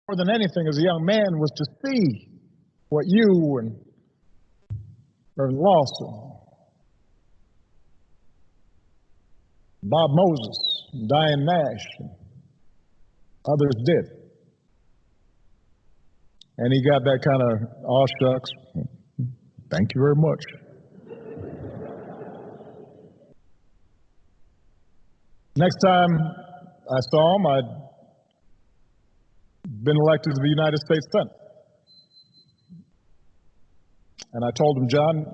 more than anything as a young man was to see what you and Reverend Lawson, Bob Moses, and Diane Nash, and others did. And he got that kind of, aw shucks, thank you very much. Next time I saw him, I'd been elected to the United States Senate. And I told him, John,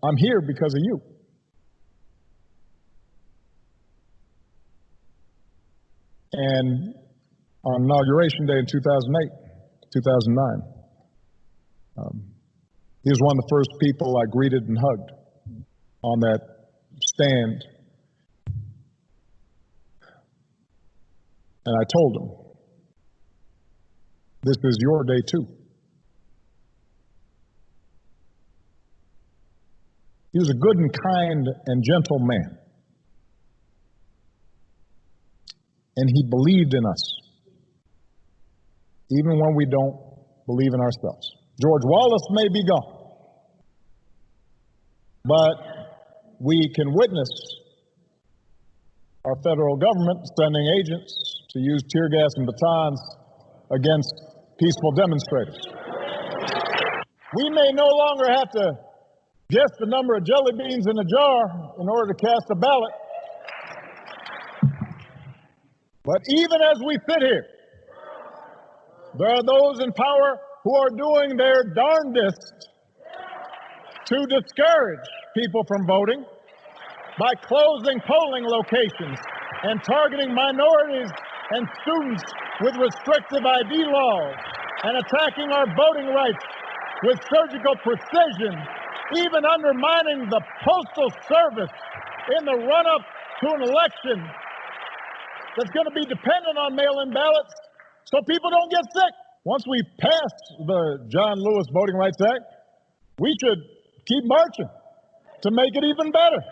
I'm here because of you. And on Inauguration Day in 2008, 2009, he was one of the first people I greeted and hugged on that stand. And I told him, this is your day too. He was a good and kind and gentle man. And he believed in us, even when we don't believe in ourselves. George Wallace may be gone, but we can witness our federal government sending agents to use tear gas and batons against peaceful demonstrators. We may no longer have to guess the number of jelly beans in a jar in order to cast a ballot. But even as we sit here, there are those in power who are doing their darndest to discourage people from voting by closing polling locations and targeting minorities and students with restrictive ID laws and attacking our voting rights with surgical precision, even undermining the Postal Service in the run-up to an election that's going to be dependent on mail-in ballots so people don't get sick. Once we pass the John Lewis Voting Rights Act, we should keep marching to make it even better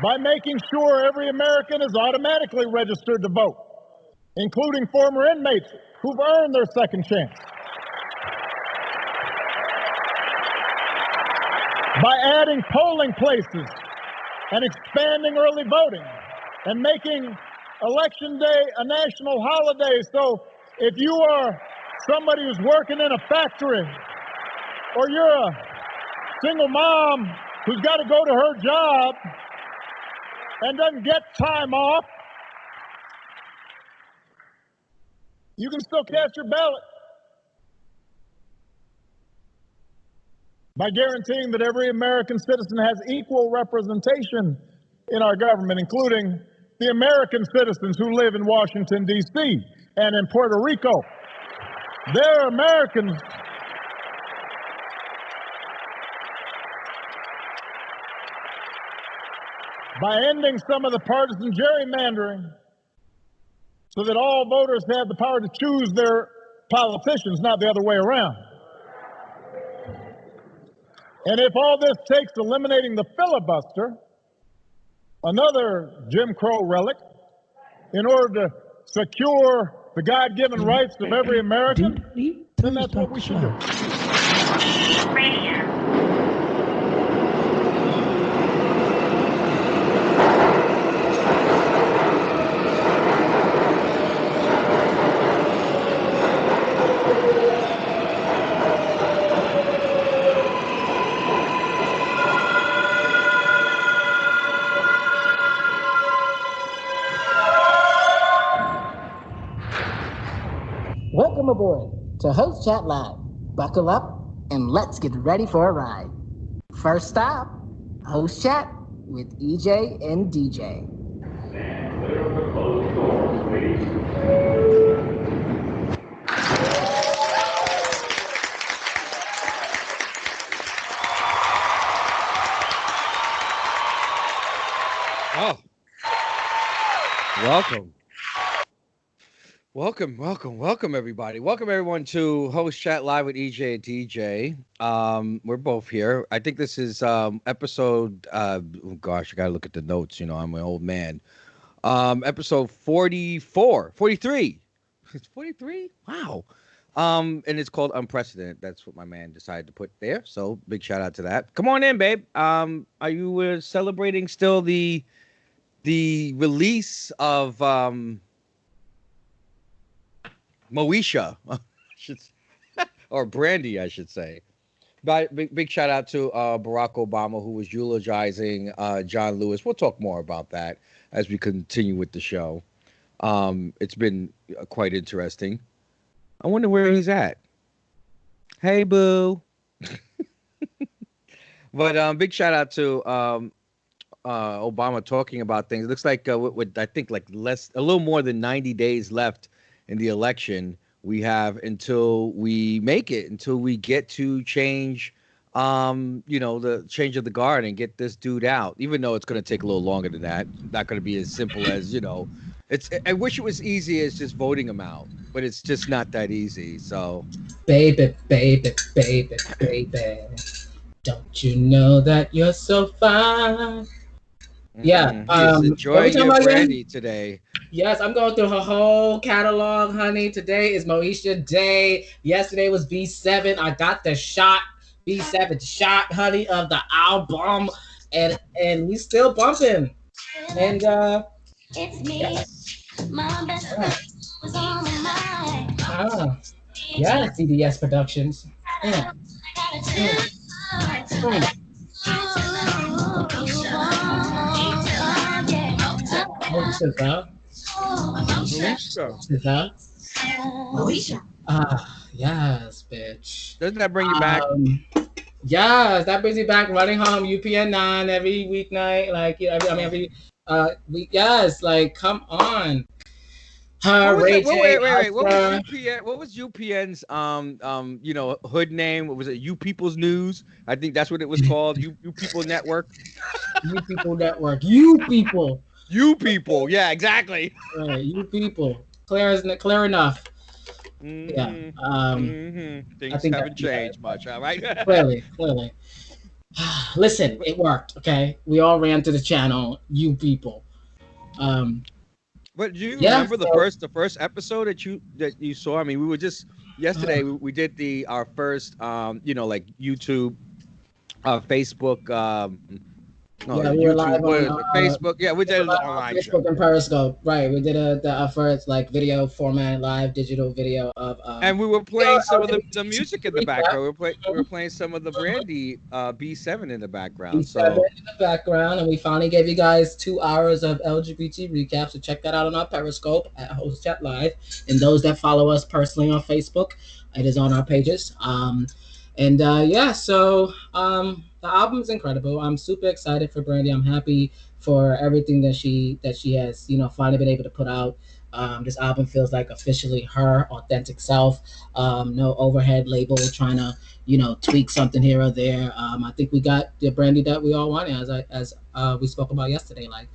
by making sure every American is automatically registered to vote, including former inmates who've earned their second chance. By adding polling places and expanding early voting and making Election Day a national holiday. So if you are somebody who's working in a factory, or you're a single mom who's got to go to her job and doesn't get time off, you can still cast your ballot by guaranteeing that every American citizen has equal representation in our government, including the American citizens who live in Washington, D.C. and in Puerto Rico. They're Americans. By ending some of the partisan gerrymandering so that all voters have the power to choose their politicians, not the other way around. And if all this takes eliminating the filibuster, another Jim Crow relic, in order to secure the God-given rights of every American, then that's what we should do. Welcome aboard to Host Chat Live. Buckle up and let's get ready for a ride. First stop, Host Chat with EJ and DJ. Stand clear of the closed doors, please. Oh, welcome. Welcome, everybody. Welcome, everyone, to Host Chat Live with EJ and DJ. We're both here. I think this is episode, oh gosh, I got to look at the notes. You know, I'm an old man. Episode 43. It's 43. Wow. And it's called Unprecedented. That's what my man decided to put there. So big shout out to that. Come on in, babe. Are you celebrating still the release of Moesha, or Brandy, I should say. But big shout out to Barack Obama, who was eulogizing John Lewis. We'll talk more about that as we continue with the show. It's been quite interesting. I wonder where he's at. Hey, boo. But big shout out to Obama talking about things. It looks like with I think like a little more than 90 days left in the election. We have until we make it, until we get to change, the change of the guard and get this dude out. Even though it's going to take a little longer than that, not going to be as simple as It's. I wish it was easy as just voting him out, but it's just not that easy. So, baby, don't you know that you're so fine? Yeah. Enjoying your Brandy today. Yes, I'm going through her whole catalog, honey. Today is Moesha Day. Yesterday was B7. I got the B7 shot, honey, of the album, and we still bumping. And it's me. Yes. My best friend was on my mind. Yeah, CBS Productions. Yeah. Moesha. Yes, bitch. Doesn't that bring you back? Yes, that brings me back. Running home, UPN 9 every weeknight. Like, every week. Yes, like, come on. Wait. What was UPN's hood name? What was it? You People's News? I think that's what it was called. You People Network. You People Network. You People. You People. Yeah, exactly. Right. You People. Clear enough. Yeah. Things haven't changed much. All right. Clearly. Listen, it worked. Okay, we all ran to the channel. You People. But do you remember the first episode that you saw? I mean, we were just yesterday. We did our first like YouTube, Facebook. We were live on Facebook. Yeah, we did it online. Facebook and Periscope. Right, we did our first like video format, live digital video of. And we were playing some of the music in the background. We were playing some of the Brandy B7 in the background. B7 in the background, and we finally gave you guys 2 hours of LGBT recap. So check that out on our Periscope at Host Chat Live. And those that follow us personally on Facebook, it is on our pages. The album is incredible. I'm super excited for Brandy. I'm happy for everything that she has, finally been able to put out. This album feels like officially her authentic self. No overhead label trying to, tweak something here or there. I think we got the Brandy that we all wanted, as we spoke about yesterday. Like,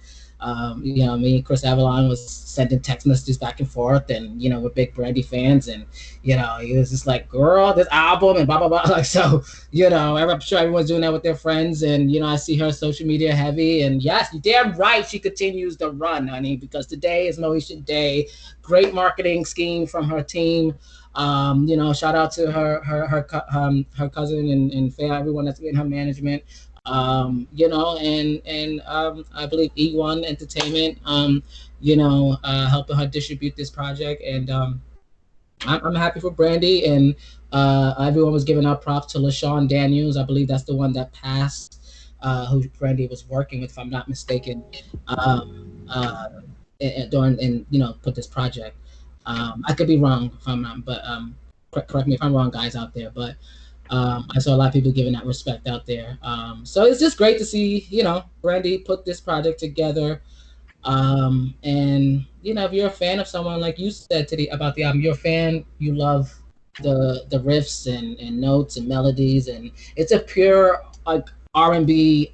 me and Chris Avalon was sending text messages back and forth, and we're big Brandy fans, and he was just like, girl, this album and blah blah blah. Like, so I'm sure everyone's doing that with their friends, and I see her social media heavy, and yes, you're damn right, she continues to run, honey, because today is Moesha Day. Great marketing scheme from her team. Shout out to her cousin and everyone that's in her management. I believe E1 Entertainment, helping her distribute this project, and I'm happy for Brandy, and everyone was giving out props to LaShawn Daniels. I believe that's the one that passed, who Brandy was working with, if I'm not mistaken, put this project. I could be wrong if I'm not, but correct me if I'm wrong, guys out there, but I saw a lot of people giving that respect out there. So it's just great to see, Brandy put this project together. If you're a fan of someone, like you said today about the album, you're a fan, you love the riffs and notes and melodies, and it's a pure like R&B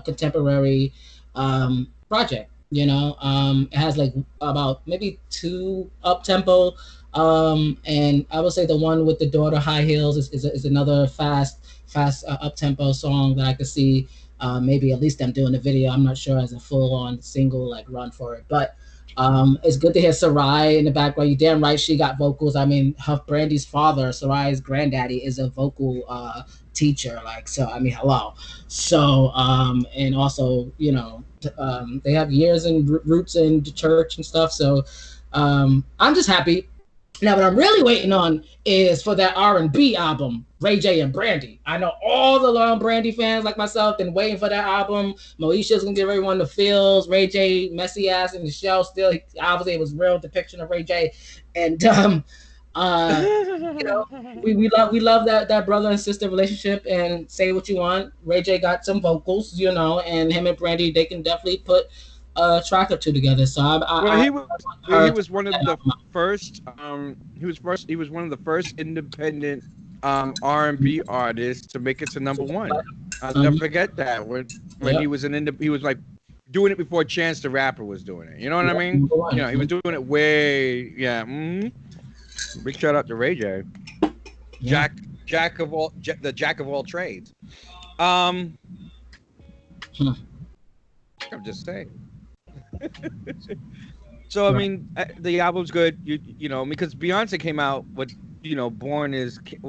contemporary project. It has like about maybe 2 up-tempo. And I would say the one with the daughter High Heels is another fast up-tempo song that I could see maybe at least them doing the video. I'm not sure as a full-on single like run for it, but It's good to hear Sarai in the background. You damn right she got vocals. I mean, her Brandy's father, Sarai's granddaddy, is a vocal teacher. Like, so I mean, hello. So and also, you know, they have years and roots in the church and stuff. So I'm just happy. Now, what I'm really waiting on is for that R&B album, Ray J and Brandy. I know all the Brandy fans like myself been waiting for that album. Moesha's gonna give everyone the feels. Ray J, messy ass in the show. Still, obviously, it was real depiction of Ray J. And you know, we love that brother and sister relationship. And say what you want, Ray J got some vocals, you know, and him and Brandy, they can definitely put a track or two together. So he was one of the first. He was one of the first independent R&B artists to make it to #1. I'll never forget that when he was he was like doing it before Chance the Rapper was doing it. You know what I mean? You know, he was doing it way. Big shout out to Ray J. Jack of all trades. I'm just saying. So I mean, the album's good. You know, because Beyonce came out with, you know, Born is King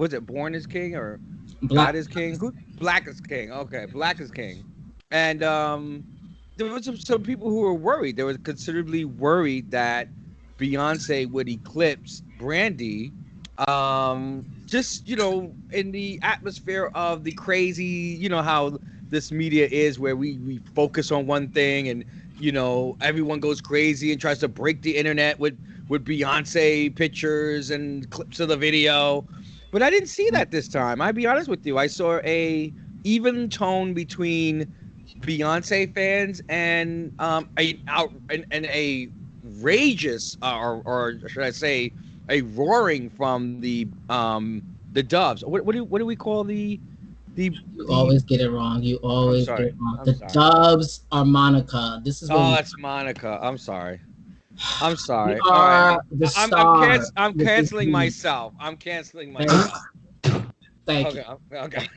or God is King? Black is King. Okay, Black is King. And there was some people who were worried. They were considerably worried that Beyonce would eclipse Brandy. Just, you know, in the atmosphere of the crazy, you know, how this media is, where we focus on one thing and, you know, everyone goes crazy and tries to break the internet with Beyonce pictures and clips of the video. But I didn't see that this time. I'll be honest with you. I saw a even tone between Beyonce fans and a rageous or should I say a roaring from the Doves. What do we call the You always get it wrong. You always get it wrong. The Doves are Monica. This is it's Monica. I'm sorry. I'm sorry. All right. I'm canceling myself. I'm canceling myself. Thank you. Okay.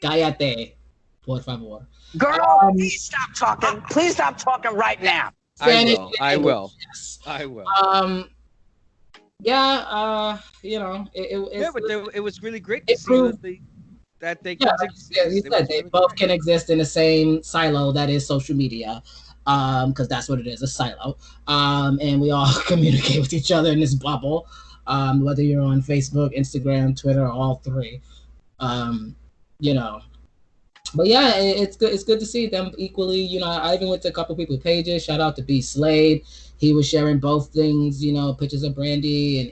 Cállate, por favor. Girl, please stop talking. Please stop talking right now. I will. Yes. I will. You know, it was really great to see that they can exist. Yeah, you said they both can exist in the same silo that is social media. Because that's what it is, a silo. And we all communicate with each other in this bubble, whether you're on Facebook, Instagram, Twitter, all three. You know. But yeah, it's good. It's good to see them equally. You know, I even went to a couple people's pages. Shout out to B Slade. He was sharing both things. You know, pictures of Brandy and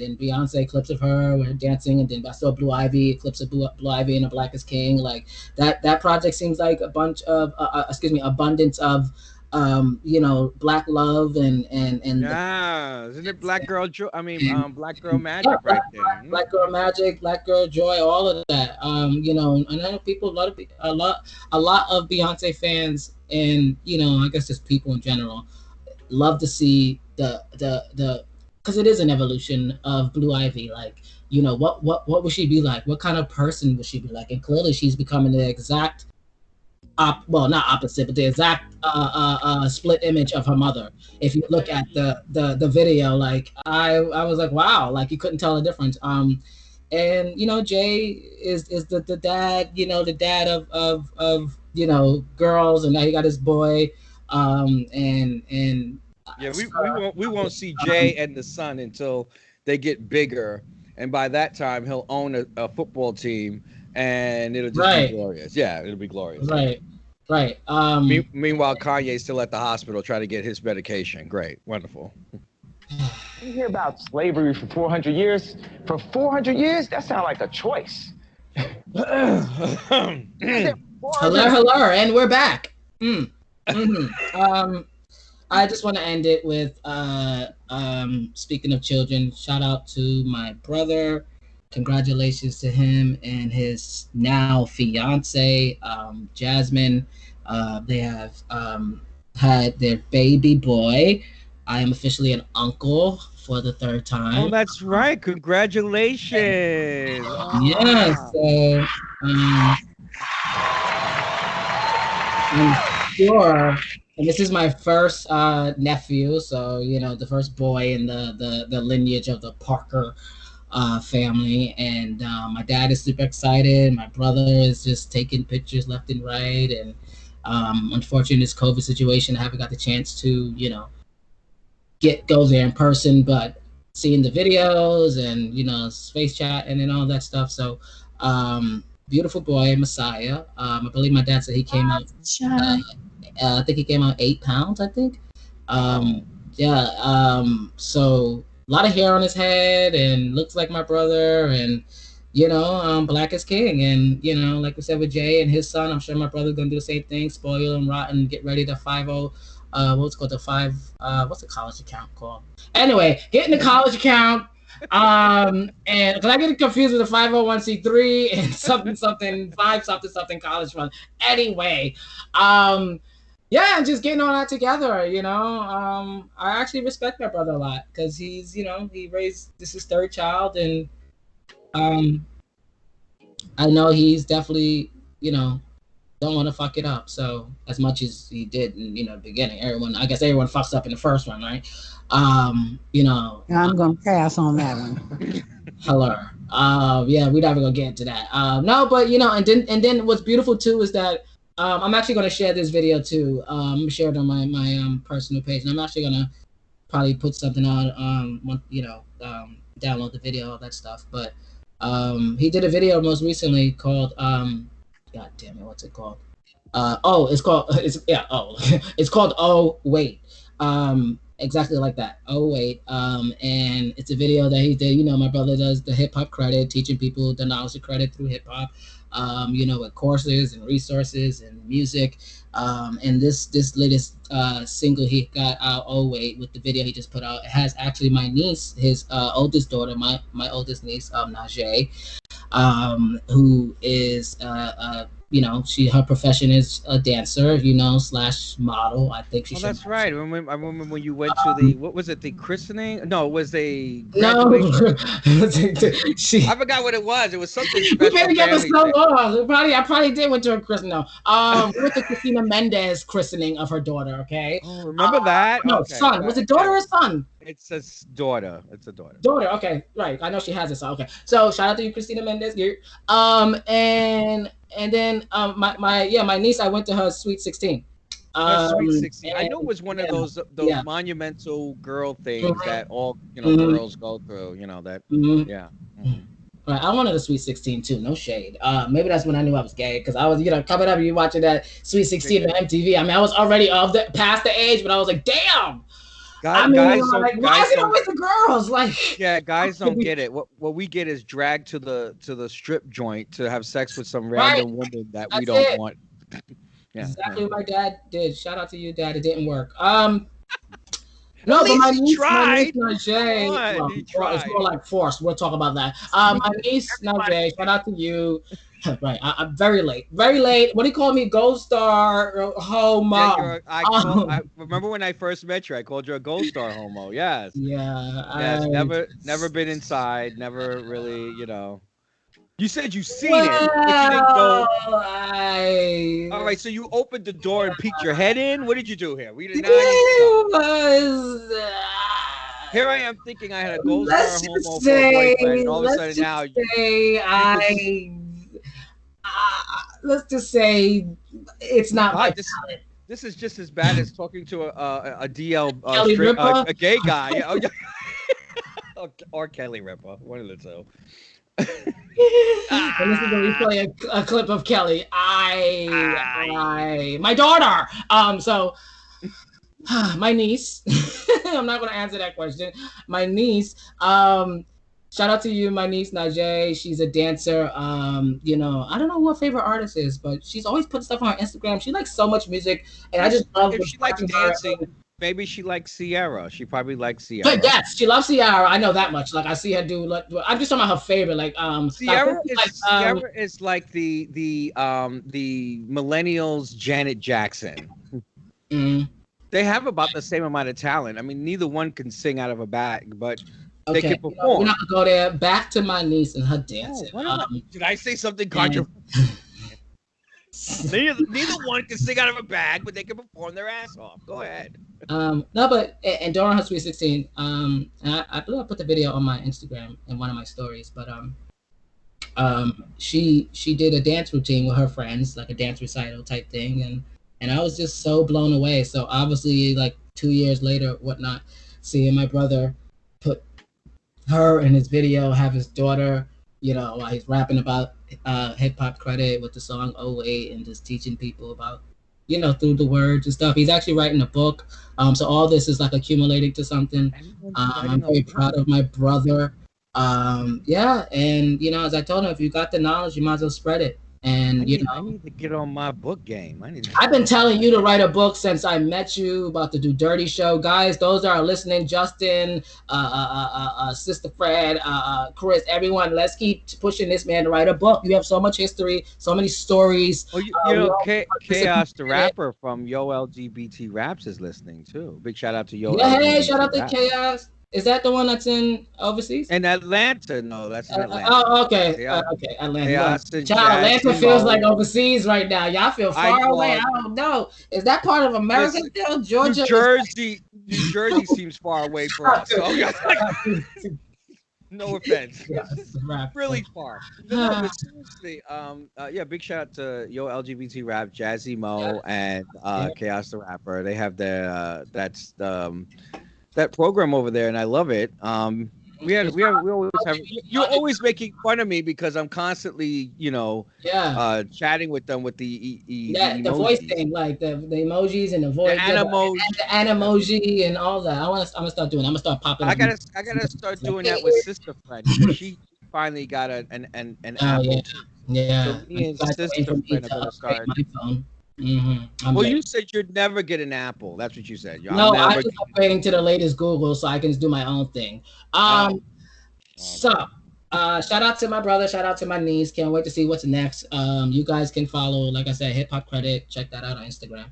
then Beyonce clips of her with her dancing, and then I saw Blue Ivy clips of Blue Ivy and a Black is King. Like that project seems like a bunch of abundance of you know, Black love and isn't it Black Girl Joy? I mean, Black Girl Magic right there. Black Girl Magic, Black Girl Joy, all of that. You know, and I know people, a lot of Beyonce fans, and you know, I guess just people in general, love to see the because it is an evolution of Blue Ivy. Like, you know, what would she be like? What kind of person would she be like? And clearly, she's becoming the exact not opposite, but the exact split image of her mother. If you look at the video, like I was like, wow, like you couldn't tell the difference. And you know, Jay is the dad, you know, the dad of you know, girls, and now he got his boy. And yeah, we won't see Jay and the son until they get bigger, and by that time he'll own a football team. And it'll just be glorious. Yeah, it'll be glorious. Right. Meanwhile, Kanye's still at the hospital trying to get his medication. Great. Wonderful. You hear about slavery for 400 years? For 400 years? That sounds like a choice. Hello, and we're back. I just want to end it with, speaking of children, shout out to my brother. Congratulations to him and his now fiance, Jasmine. They have had their baby boy. I am officially an uncle for the third time. Oh, that's right. Congratulations. Yes. So, I'm sure And this is my first nephew, so you know, the first boy in the lineage of the Parker family. And my dad is super excited. My brother is just taking pictures left and right. And unfortunately, this COVID situation, I haven't got the chance to, you know, go there in person, but seeing the videos and, you know, space chat and then all that stuff. So beautiful boy, Messiah. I believe my dad said he came out. I think he came out 8 pounds. I think. So a lot of hair on his head and looks like my brother, and you know, black is king. And you know, like we said with Jay and his son, I'm sure my brother's gonna do the same thing, spoil and rotten, get ready to 50. What's called the 5? What's the college account called? Anyway, getting the college account. And because I get confused with the 501c3 and something 5 something college fund. Anyway, yeah, just getting all that together, you know. I actually respect my brother a lot because he's, you know, this is his 3rd child, and I know he's definitely, you know, don't want to fuck it up. So as much as he did in, you know, the beginning, I guess everyone fucks up in the first one, right? You know, I'm gonna pass on that one. Hello. Yeah, we're never gonna get into that. No, but you know, and then what's beautiful too is that I'm actually gonna share this video too. I'm gonna share it on my personal page, and I'm actually gonna probably put something on you know, download the video, all that stuff. But he did a video most recently called God damn it, what's it called? It's called Oh Wait. Exactly like that. Oh Wait. And it's a video that he did. You know, my brother does the hip hop credit, teaching people the knowledge of credit through hip hop. You know, with courses and resources and music. And this latest single he got out, Oh Wait, with the video he just put out, it has actually my niece, his oldest daughter, my oldest niece, Najee, who is you know, her profession is a dancer, you know, / model. I think she. Oh, that's right. I remember when you went to the, what was it, the christening? No, it was a graduation. No, I forgot what it was. It was something special. We've been together so long. I probably did went to a christening. No, we went to Christina Mendez christening of her daughter. Okay. Oh, remember that? No, okay, son. Was it daughter or son? It's a daughter. It's a daughter. Daughter. Okay, right. I know she has a son. Okay. So shout out to you, Christina Mendez. And then my niece, I went to her Sweet 16. Sweet 16. I know it was one of those monumental girl things that all, you know, girls go through. You know that. Right, I wanted a Sweet 16 too. No shade. Maybe that's when I knew I was gay, because I was, you know, coming up, you watching that Sweet 16 on MTV. I mean, I was already past the age, but I was like, damn. Guys why is it always the girls? Like, yeah, guys don't get it. What we get is dragged to the strip joint to have sex with some random woman that we don't want. Yeah, exactly what my dad did. Shout out to you, Dad. It didn't work. No, but my niece Najee, it's more like forced. We'll talk about that. My niece Najee, shout out to you. Right, I'm very late. What do you call me? Gold star homo. Yeah, I remember when I first met you, I called you a gold star homo. Yes. Yeah. Yes. Never been inside. Never really, you know. You said you seen it, but you didn't go. All right, so you opened the door and peeked your head in. What did you do here? We did not. Here I am thinking I had a gold star homo for a boyfriend, and all of a sudden now let's just say it's not my talent. This is just as bad as talking to a DL a gay guy. Yeah. Or Kelly Ripa, one of the two. And this is where we play a clip of Kelly. My daughter. So my niece. I'm not going to answer that question. My niece. Shout out to you, my niece Najee. She's a dancer. You know, I don't know who her favorite artist is, but she's always putting stuff on her Instagram. She likes so much music, and I just love. If she likes dancing, maybe she likes Sierra. She probably likes Sierra. But yes, she loves Sierra. I know that much. Like I see her do. Like, I'm just talking about her favorite. Like Sierra is like the millennials Janet Jackson. Mm-hmm. They have about the same amount of talent. I mean, neither one can sing out of a bag, but they can perform. We're not gonna go there. Back to my niece and her dancing. Did I say something controversial? Neither one can sing out of a bag, but they can perform their ass off. Go ahead. No, but and during her Sweet 16, and I believe I put the video on my Instagram in one of my stories, but she did a dance routine with her friends, like a dance recital type thing, and I was just so blown away. So obviously, like 2 years later, whatnot, seeing my brother put her in his video, have his daughter, you know, while he's rapping about hip hop credit with the song '08 and just teaching people about, you know, through the words and stuff. He's actually writing a book. So all this is like accumulating to something. I'm very proud of my brother. Yeah, and you know, as I told him, if you got the knowledge, you might as well spread it. And I need to get on my book game. I've been telling you to write a book since I met you, about to do Dirty Show. Guys, those that are listening, Justin, Sister Fred, Chris, everyone, let's keep pushing this man to write a book. You have so much history, so many stories. Well, you know, Chaos the rapper from Yo LGBT Raps is listening too. Big shout out to Yo. Yeah, LGBT hey, shout out to Raps. Chaos. Is that the one that's in overseas? In Atlanta, no, that's in Atlanta. Oh, okay. Yeah. Okay, Atlanta. Chaos Yeah. and Child, Atlanta feels Jazzy like Mo. overseas right now. Y'all feel far away. I don't know. Is that part of America Listen, still? Georgia? New Jersey seems far away for us. So, no offense. Really far. No, but seriously, yeah, big shout out to Yo LGBT Rap, Jazzy Mo, and Chaos the Rapper. They have their that program over there, and I love it. We always have. You're always making fun of me because I'm constantly, you know, chatting with them with the the voice thing, like the emojis and the voice, the emoji and all that. I'm gonna start doing. I'm gonna start popping. I gotta start doing that with Sister Friend. She finally got an Apple. Yeah. So me and Sister Friend are gonna start. My phone. Well, you said you'd never get an Apple. That's what you said. No, I'm just upgrading to the latest Google so I can do my own thing. So, shout out to my brother. Shout out to my niece. Can't wait to see what's next. You guys can follow, like I said, Hip Hop Credit. Check that out on Instagram.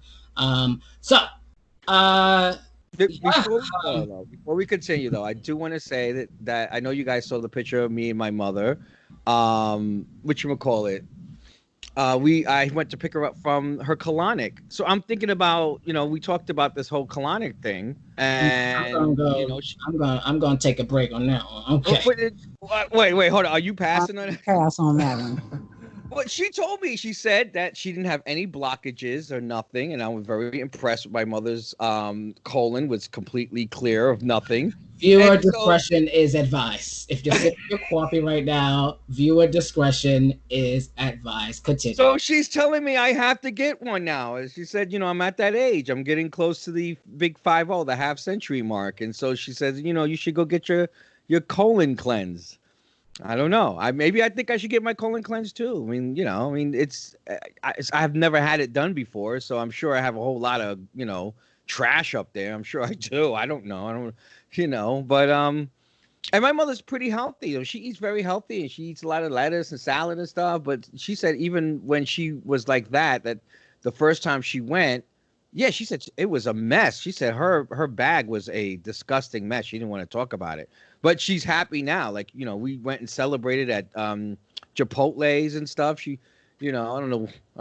Before we continue, though, I do want to say that I know you guys saw the picture of me and my mother. Whatchamacallit? I went to pick her up from her colonic. So I'm thinking about, you know, we talked about this whole colonic thing, and I'm gonna take a break on that one. Okay. Wait, hold on. Are you passing on it? Pass on that one. Well, she told me, she said that she didn't have any blockages or nothing, and I was very impressed with my mother's colon was completely clear of nothing. Viewer discretion is advised. If you're sipping your coffee right now, viewer discretion is advised. Continue. So she's telling me I have to get one now. She said, you know, I'm at that age. I'm getting close to the big 50, the half century mark. And so she says, you know, you should go get your colon cleansed. I don't know. I think I should get my colon cleansed too. I mean, you know, I've never had it done before, so I'm sure I have a whole lot of, you know, trash up there. I'm sure I do. I don't know. You know, but and my mother's pretty healthy. You know, she eats very healthy and she eats a lot of lettuce and salad and stuff. But she said even when she was like that the first time she went, yeah, she said it was a mess. She said her bag was a disgusting mess. She didn't want to talk about it. But she's happy now. Like, you know, we went and celebrated at Chipotle's and stuff. She, you know, I don't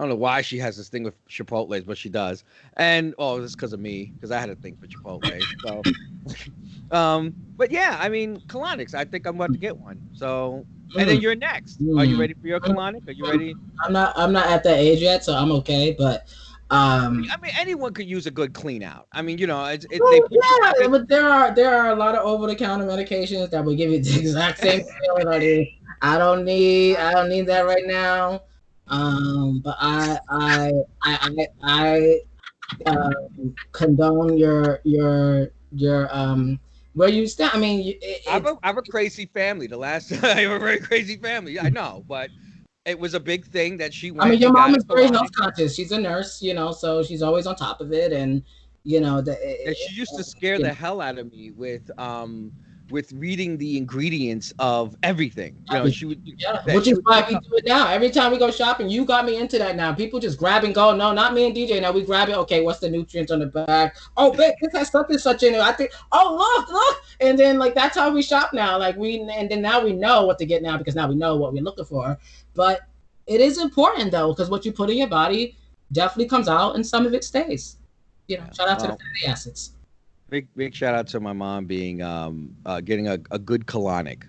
know why she has this thing with Chipotle's, but she does. And it's because of me, because I had a thing for Chipotle. So, but yeah, I mean, colonics. I think I'm about to get one. So, and then you're next. Are you ready for your colonic? Are you ready? I'm not at that age yet, so I'm okay. But I mean, anyone could use a good clean out. I mean, you know, but there are a lot of over-the-counter medications that will give you the exact same feeling. I don't need that right now. But I condone your where you stand. I mean, I have a crazy family. I have a very crazy family. Yeah, I know, but it was a big thing that she went. I mean, your mom is very health conscious. She's a nurse, you know, so she's always on top of it, and you know she used to scare the hell out of me with reading the ingredients of everything. You know, she would. Yeah, which is why we do it now. Every time we go shopping, you got me into that now. People just grab and go. No, not me and DJ. Now we grab it. Okay, what's the nutrients on the bag? Oh, babe, this has something such in it. I think. Oh, look, and then like that's how we shop now. Like and then now we know what to get now because now we know what we're looking for. But it is important though, because what you put in your body definitely comes out, and some of it stays. You know, shout out to the fatty acids. Big shout out to my mom being getting a good colonic.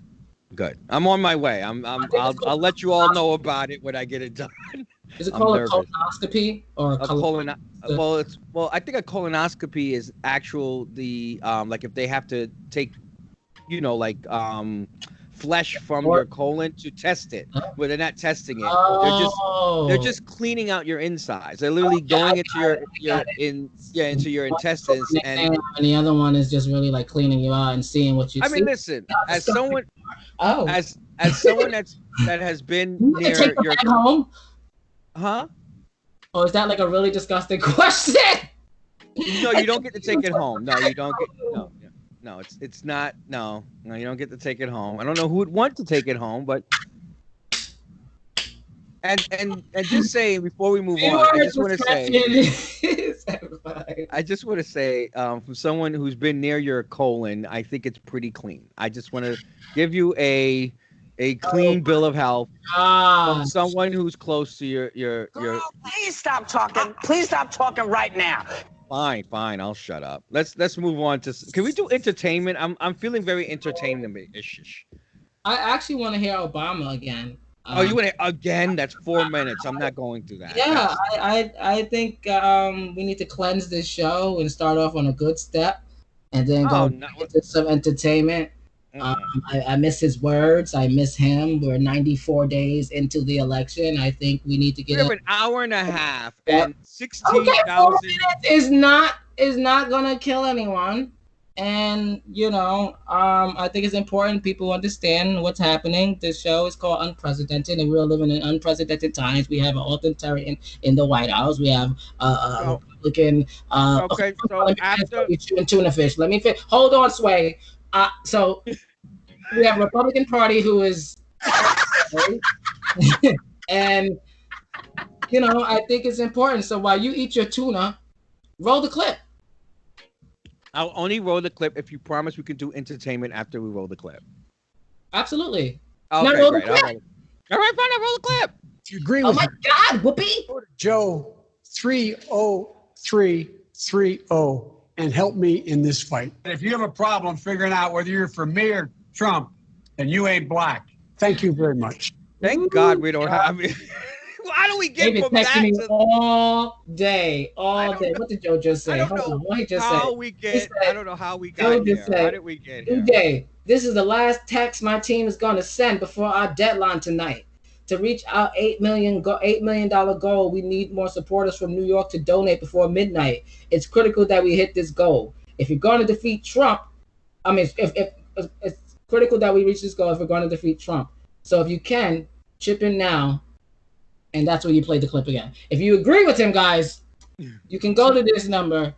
Good. I'm on my way. I'll let you all know about it when I get it done. Is it called a colonoscopy or a colon? Well, I think a colonoscopy is the like if they have to take, you know, like flesh from your colon to test it, but they're not testing it. They're just cleaning out your insides. They're literally going into into your intestines, and the other one is just really like cleaning you out and seeing what you. I mean, listen, as someone, as someone that has been near your home, huh? Oh, is that like a really disgusting question? No, you don't get to take it home. No, you don't get no, it's not. No, you don't get to take it home. I don't know who would want to take it home, but and just saying before we move on, I just want to say, from someone who's been near your colon, I think it's pretty clean. I just want to give you a clean bill of health from someone who's close to your. Girl, please stop talking. Please stop talking right now. Fine. I'll shut up. Let's move on to. Can we do entertainment? I'm feeling very entertainment-ish. I actually want to hear Obama again. Oh, you want it again? That's 4 minutes. I'm not going through that. Yeah, I think we need to cleanse this show and start off on a good step, and then go into some entertainment. I miss his words. I miss him. We're 94 days into the election. I think we need to get. We have an hour and a half and 16,000. 4 minutes is not gonna kill anyone. And you know, I think it's important people understand what's happening. This show is called Unprecedented, and we're living in unprecedented times. We have an authoritarian in the White House. We have a Republican. Okay, so after tuna fish. Let me hold on, Sway. So we have a Republican Party who is, and you know, I think it's important. So while you eat your tuna, roll the clip. I'll only roll the clip if you promise we can do entertainment after we roll the clip. Absolutely. Okay, roll great. The clip. All right, fine. I'll roll the clip. If you agree with my God, Whoopi. Go to Joe 30330 and help me in this fight. If you have a problem figuring out whether you're for me or Trump, then you ain't black. Thank you very much. Thank God we don't have. How do we get from that to all day? What did Joe just say? I don't know what he just how said. we get. I don't know how we got here. How did we get here? Today, this is the last text my team is going to send before our deadline tonight. To reach our $8 million goal, we need more supporters from New York to donate before midnight. It's critical that we hit this goal. If you're going to defeat Trump, if it's critical that we reach this goal if we're going to defeat Trump. So if you can, chip in now, and that's when you play the clip again. If you agree with him, guys, you can go to this number.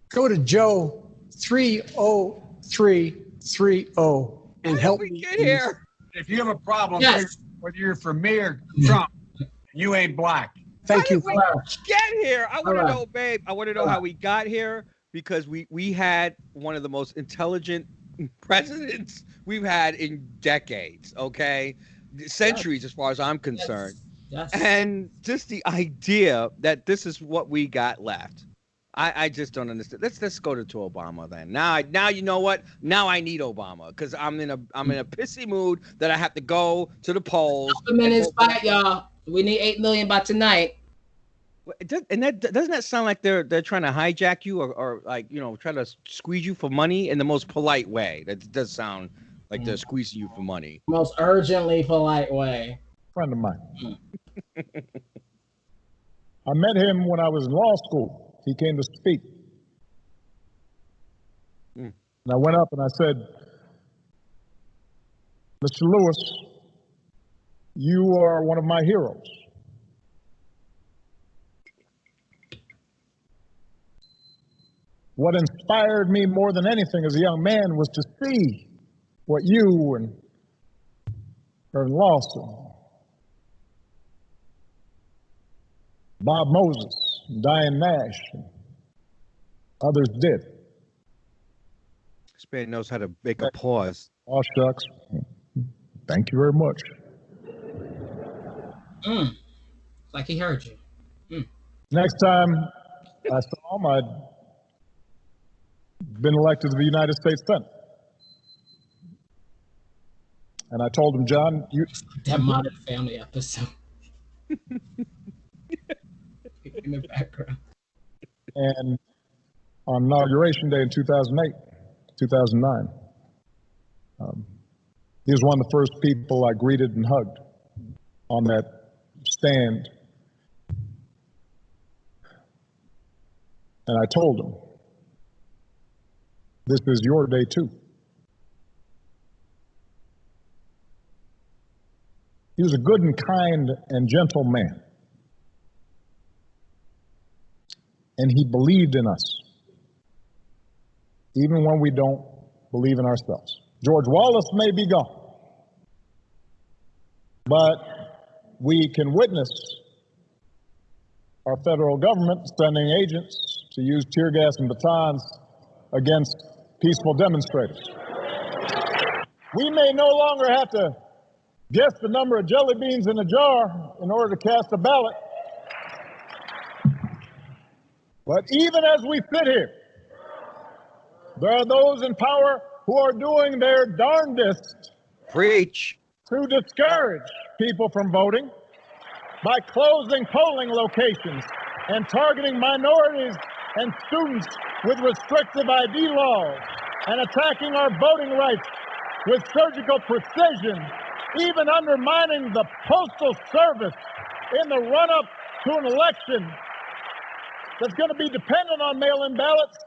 Go to Joe 30330 and help me get here. If you have a problem, whether you're for me or Trump, you ain't black. Thank you. Get here. I want to know, babe. I want to know how we got here, because we had one of the most intelligent presidents we've had in decades. Okay, centuries, as far as I'm concerned. Yes. And just the idea that this is what we got left. I just don't understand. Let's go to Obama then. Now you know what? Now I need Obama, because I'm in a pissy mood that I have to go to the polls. Minutes fight, y'all. We need 8 million by tonight. And doesn't that sound like they're trying to hijack you or like, you know, try to squeeze you for money in the most polite way? That does sound like they're squeezing you for money. Most urgently polite way. Friend of mine. I met him when I was in law school. He came to speak. And I went up and I said, Mr. Lewis, you are one of my heroes. What inspired me more than anything as a young man was to see what you and Reverend Lawson, Bob Moses, Diane Nash, and others did. This man knows how to make a pause. Oh, shucks. Thank you very much. Like he heard you. Next time I saw him, I'd been elected to the United States Senate. And I told him, John, that Modern Family episode in the background. And on Inauguration Day in 2009, he was one of the first people I greeted and hugged on that stand. And I told him, this is your day too. He was a good and kind and gentle man. And he believed in us, even when we don't believe in ourselves. George Wallace may be gone, but we can witness our federal government sending agents to use tear gas and batons against peaceful demonstrators. We may no longer have to guess the number of jelly beans in a jar in order to cast a ballot. But even as we sit here, there are those in power who are doing their darndest Preach. to discourage people from voting by closing polling locations and targeting minorities and students with restrictive ID laws and attacking our voting rights with surgical precision, even undermining the Postal Service in the run-up to an election that's going to be dependent on mail-in ballots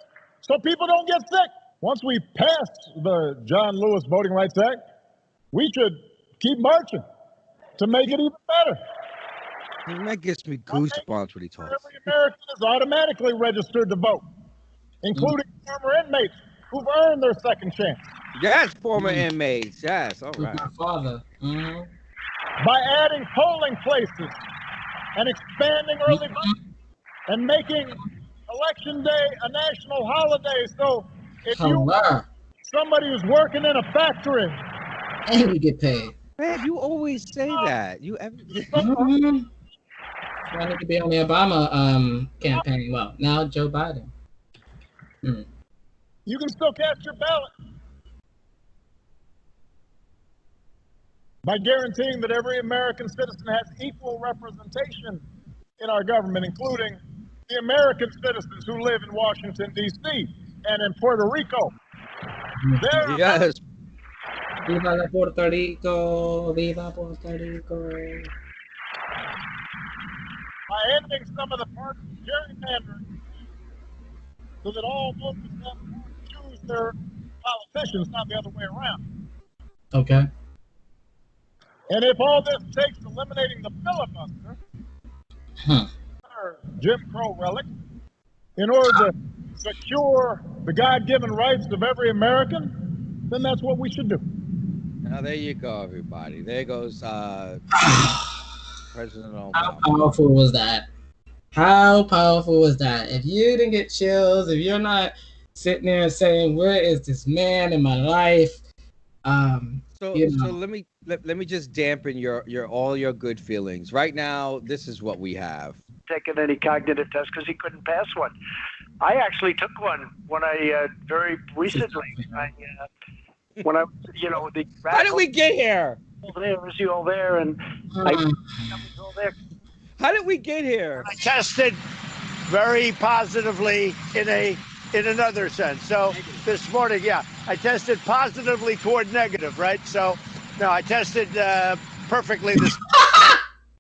so people don't get sick. Once we pass the John Lewis Voting Rights Act, we should keep marching to make it even better. That gives me goosebumps when he talks. Every American is automatically registered to vote, including former inmates who've earned their second chance. Yes, former inmates. Yes, all right. My father. By adding polling places and expanding early voting and making Election Day a national holiday. So if somebody who's working in a factory and you get paid. Man, you always say that. You ever I need to be on the Obama campaign. Well, now Joe Biden. You can still cast your ballot by guaranteeing that every American citizen has equal representation in our government, including the American citizens who live in Washington, D.C. and in Puerto Rico. Yes. Viva Puerto Rico, viva Puerto Rico. By ending some of the partisan gerrymandering so that all voters have to choose their politicians, not the other way around. Okay. And if all this takes eliminating the filibuster, Jim Crow relic, in order to secure the God-given rights of every American, then that's what we should do. Now there you go, everybody. There goes President Obama. How powerful was that? How powerful was that? If you didn't get chills, if you're not sitting there saying, "Where is this man in my life?" So let me just dampen your all your good feelings. Right now, this is what we have. Taken any cognitive test because he couldn't pass one. I actually took one when I very recently. When I, the how did we get here? There was you all there, and I was all there. How did we get here? I tested very positively in another sense. So this morning, I tested positively toward negative, right? So no, I tested perfectly this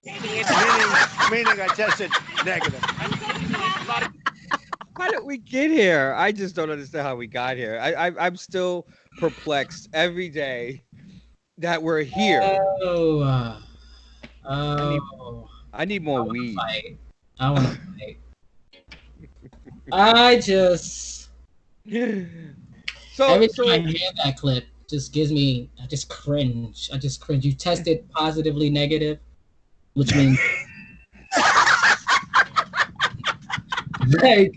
meaning I tested negative. How did we get here? I just don't understand how we got here. I'm still perplexed every day that we're here. I need more weed. I want to fight. I just every time I hear that clip, just gives me. I just cringe. You tested positively negative, which means like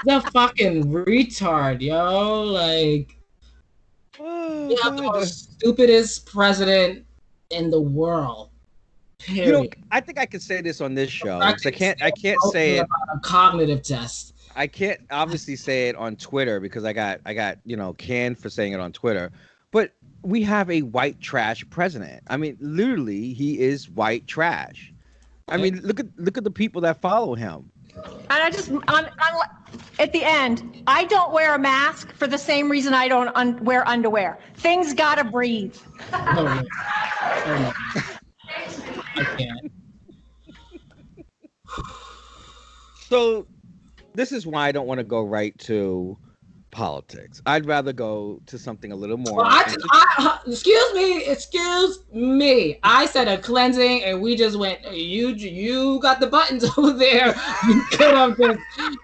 the fucking retard, yo. Like we have the most stupidest president in the world. You know, I think I can say this on this show. I can't say it. A cognitive test. I can't obviously say it on Twitter because I got canned for saying it on Twitter. But we have a white trash president. I mean, literally, he is white trash. I mean, look at the people that follow him. And I just at the end, I don't wear a mask for the same reason I don't wear underwear. Things gotta breathe. I can't. So this is why I don't want to go right to politics. I'd rather go to something a little more. Excuse me. I said a cleansing, and we just went. You got the buttons over there.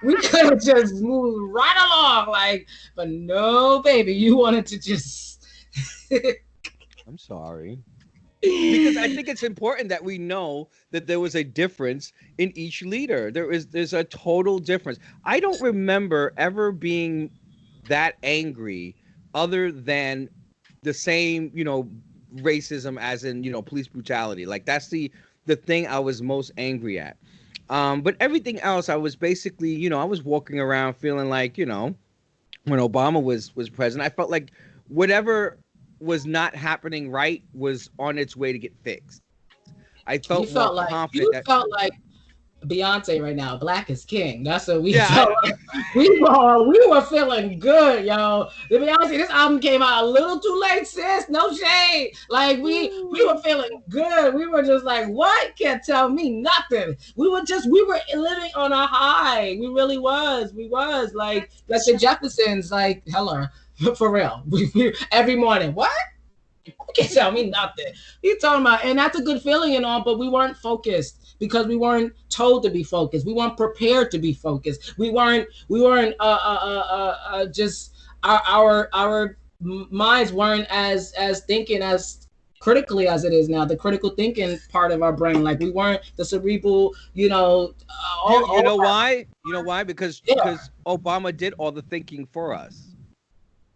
We could have just moved right along, like. But no, baby, you wanted to just. I'm sorry. Because I think it's important that we know that there was a difference in each leader. There's a total difference. I don't remember ever being that angry other than the same, racism as in, police brutality. Like that's the thing I was most angry at. But everything else, I was basically, I was walking around feeling like, when Obama was president, I felt like whatever was not happening right was on its way to get fixed. I felt confident. You felt like Beyonce right now. Black is king. That's what we felt. We were feeling good, yo. The Beyonce, this album came out a little too late, sis. No shade. Like we were feeling good. We were just like, what? Can't tell me nothing. We were living on a high. We really was. We was like the Jeffersons, like hello. For real. We every morning. What? You can't tell me nothing. You talking about, and that's a good feeling and all, but we weren't focused because we weren't told to be focused. We weren't prepared to be focused. We weren't just our minds weren't as thinking as critically as it is now. The critical thinking part of our brain, like we weren't the cerebral, you know why? You know why? Because Obama did all the thinking for us.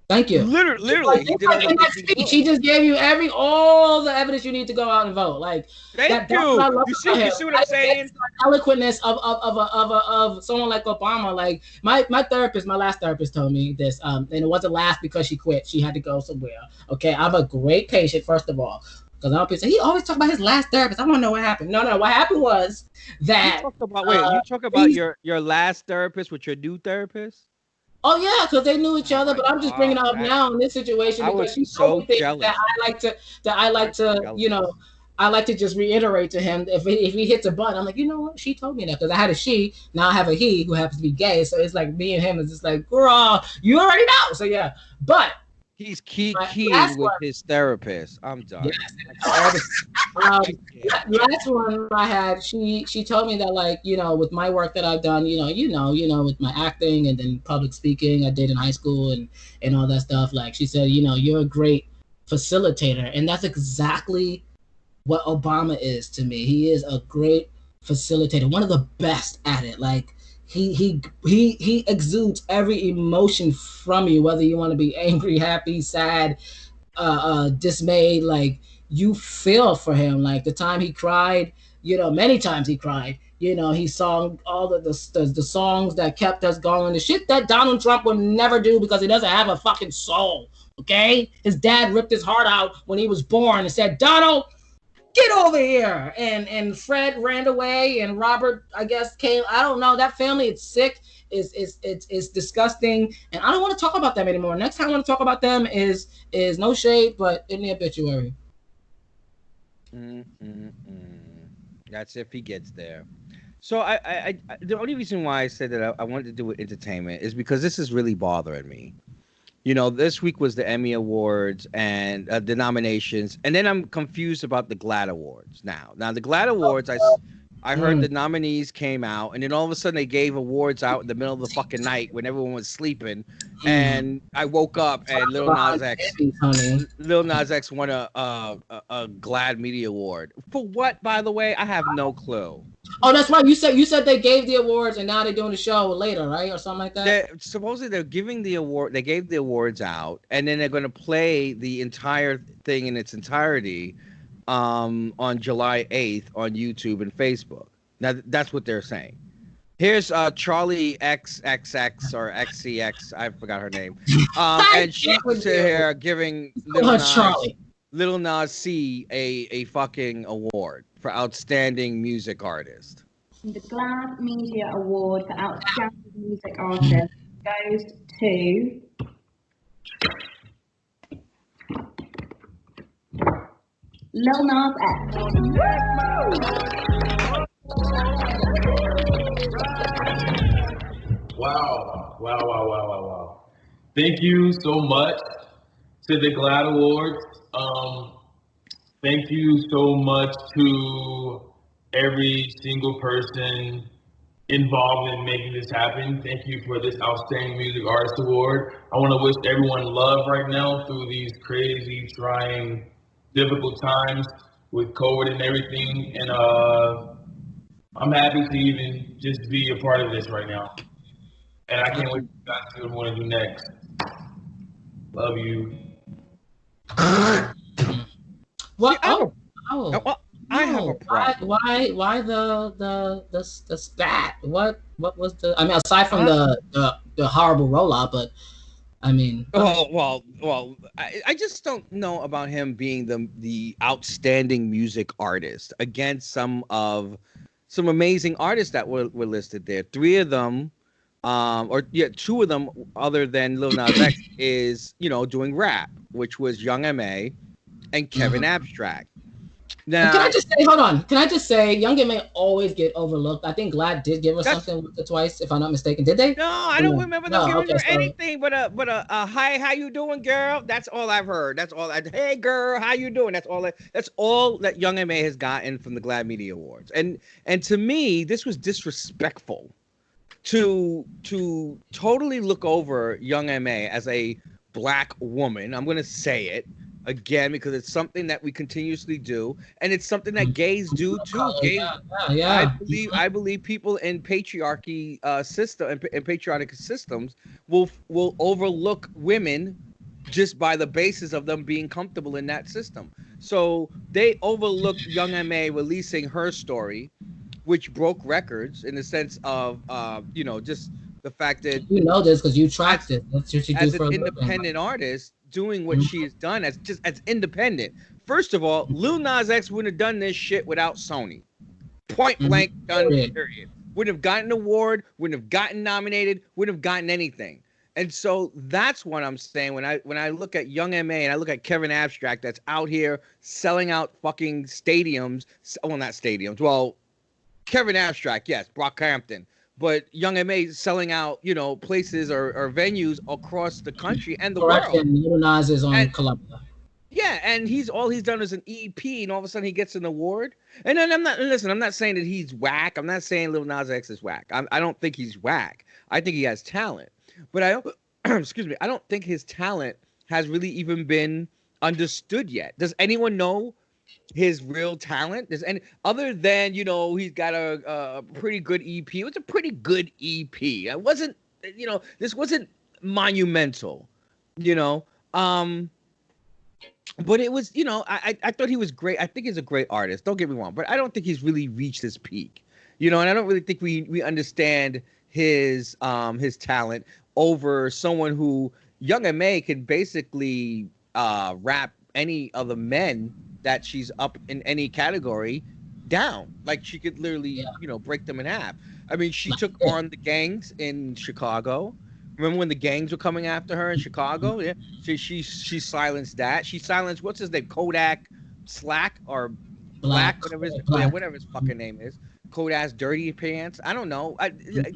Thank you. Literally, he did all in that speech. He just gave you all the evidence you need to go out and vote. Like, thank you. You see what I'm saying? Eloquentness of someone like Obama. Like my last therapist told me this, and it wasn't last because she quit. She had to go somewhere. Okay, I'm a great patient, first of all. Because I don't say he always talk about his last therapist. I want to know what happened. No, what happened was that. You talk about your last therapist with your new therapist. Oh yeah, because they knew each other, but I'm just bringing it up now in this situation because she's so jealous. That I like to just reiterate to him if he hits a button, I'm like, you know what? She told me that because I had a she, now I have a he who happens to be gay, so it's like me and him is just like, girl, you already know. So yeah, but he's key with his therapist. I'm done. Yes. Last one I had, she told me that, like, with my work that I've done, with my acting and then public speaking I did in high school and all that stuff. Like she said, you're a great facilitator, and that's exactly what Obama is to me. He is a great facilitator, one of the best at it. Like he exudes every emotion from you, whether you want to be angry, happy, sad, dismayed. Like you feel for him. Like the time he cried, many times he cried. He sang all the songs that kept us going. The shit that Donald Trump would never do because he doesn't have a fucking soul. Okay, his dad ripped his heart out when he was born and said, "Donald, get over here," and Fred ran away, and Robert, I guess, came. I don't know. That family, it's sick. It's disgusting, and I don't want to talk about them anymore. Next time I want to talk about them is no shade, but in the obituary. That's if he gets there. So I the only reason why I said that I wanted to do with entertainment is because this is really bothering me. This week was the Emmy Awards and the nominations, and then I'm confused about the GLAAD Awards now. Now, the GLAAD Awards, I heard the nominees came out, and then all of a sudden they gave awards out in the middle of the fucking night when everyone was sleeping, and I woke up and Lil Nas X won a GLAAD Media Award. For what, by the way? I have no clue. Oh, that's right. You said they gave the awards and now they're doing the show later, right, or something like that. Supposedly they're giving the award. They gave the awards out, and then they're going to play the entire thing in its entirety on July 8th on YouTube and Facebook. Now that's what they're saying. Here's Charlie XXX or XCX, I forgot her name. And she's here giving Lil Nas C a fucking award for outstanding music artist. The GLAAD Media Award for Outstanding Music Artist goes to Lil Nas X. Wow. Thank you so much to the GLAAD Awards. Thank you so much to every single person involved in making this happen. Thank you for this Outstanding Music Artist Award. I want to wish everyone love right now through these crazy, trying, difficult times with COVID and everything. And I'm happy to even just be a part of this right now. And I can't wait to see what I want to do next. Love you. What? I have a problem. Why the stat? What was the? I mean, aside from the horrible rollout, but I mean. Well. I just don't know about him being the outstanding music artist against some amazing artists that were listed there. Three of them, two of them, other than Lil Nas X, is doing rap, which was Young M.A. and Kevin Abstract. Now, can I just say, hold on? Can I just say, Young M.A. always get overlooked. I think GLAAD did give her something once or twice, if I'm not mistaken. Did they? No, I don't remember them giving her anything but a hi, how you doing, girl? That's all I've heard. Hey, girl, how you doing? That's all that Young M.A. has gotten from the GLAAD Media Awards. And to me, this was disrespectful to totally look over Young M.A. as a black woman. I'm going to say it again because it's something that we continuously do, and it's something that gays do too. Yeah. I believe people in patriarchy system and patriotic systems will overlook women just by the basis of them being comfortable in that system. So they overlooked Young M.A. releasing her story, which broke records in the sense of just the fact that this because you tracked it. That's what you do as for an independent artist doing what she has done as independent. First of all, Lil Nas X wouldn't have done this shit without Sony. Point blank done. Period. Wouldn't have gotten an award. Wouldn't have gotten nominated. Wouldn't have gotten anything. And so that's what I'm saying when I look at Young M.A. and I look at Kevin Abstract that's out here selling out fucking stadiums. Well, not stadiums. Well, Kevin Abstract, yes, Brockhampton. But Young M.A. selling out, places or venues across the country and the world. And Lil Nas is on Columbia. Yeah, and all he's done is an EP, and all of a sudden he gets an award. And then I'm not saying that he's whack. I'm not saying Lil Nas X is whack. I don't think he's whack. I think he has talent. But I don't think his talent has really even been understood yet. Does anyone know his real talent? Other than he's got a pretty good EP. It was a pretty good EP. It wasn't this wasn't monumental, but it was I thought he was great. I think he's a great artist, don't get me wrong, but I don't think he's really reached his peak, and I don't really think we understand his talent over someone who Young M.A. can basically rap any of the men that she's up in any category down. Like she could literally, break them in half. I mean, she took on the gangs in Chicago. Remember when the gangs were coming after her in Chicago? Yeah. She silenced that. She silenced, what's his name? Kodak Slack or Black, whatever his fucking name is. Kodak's Dirty Pants. I don't know.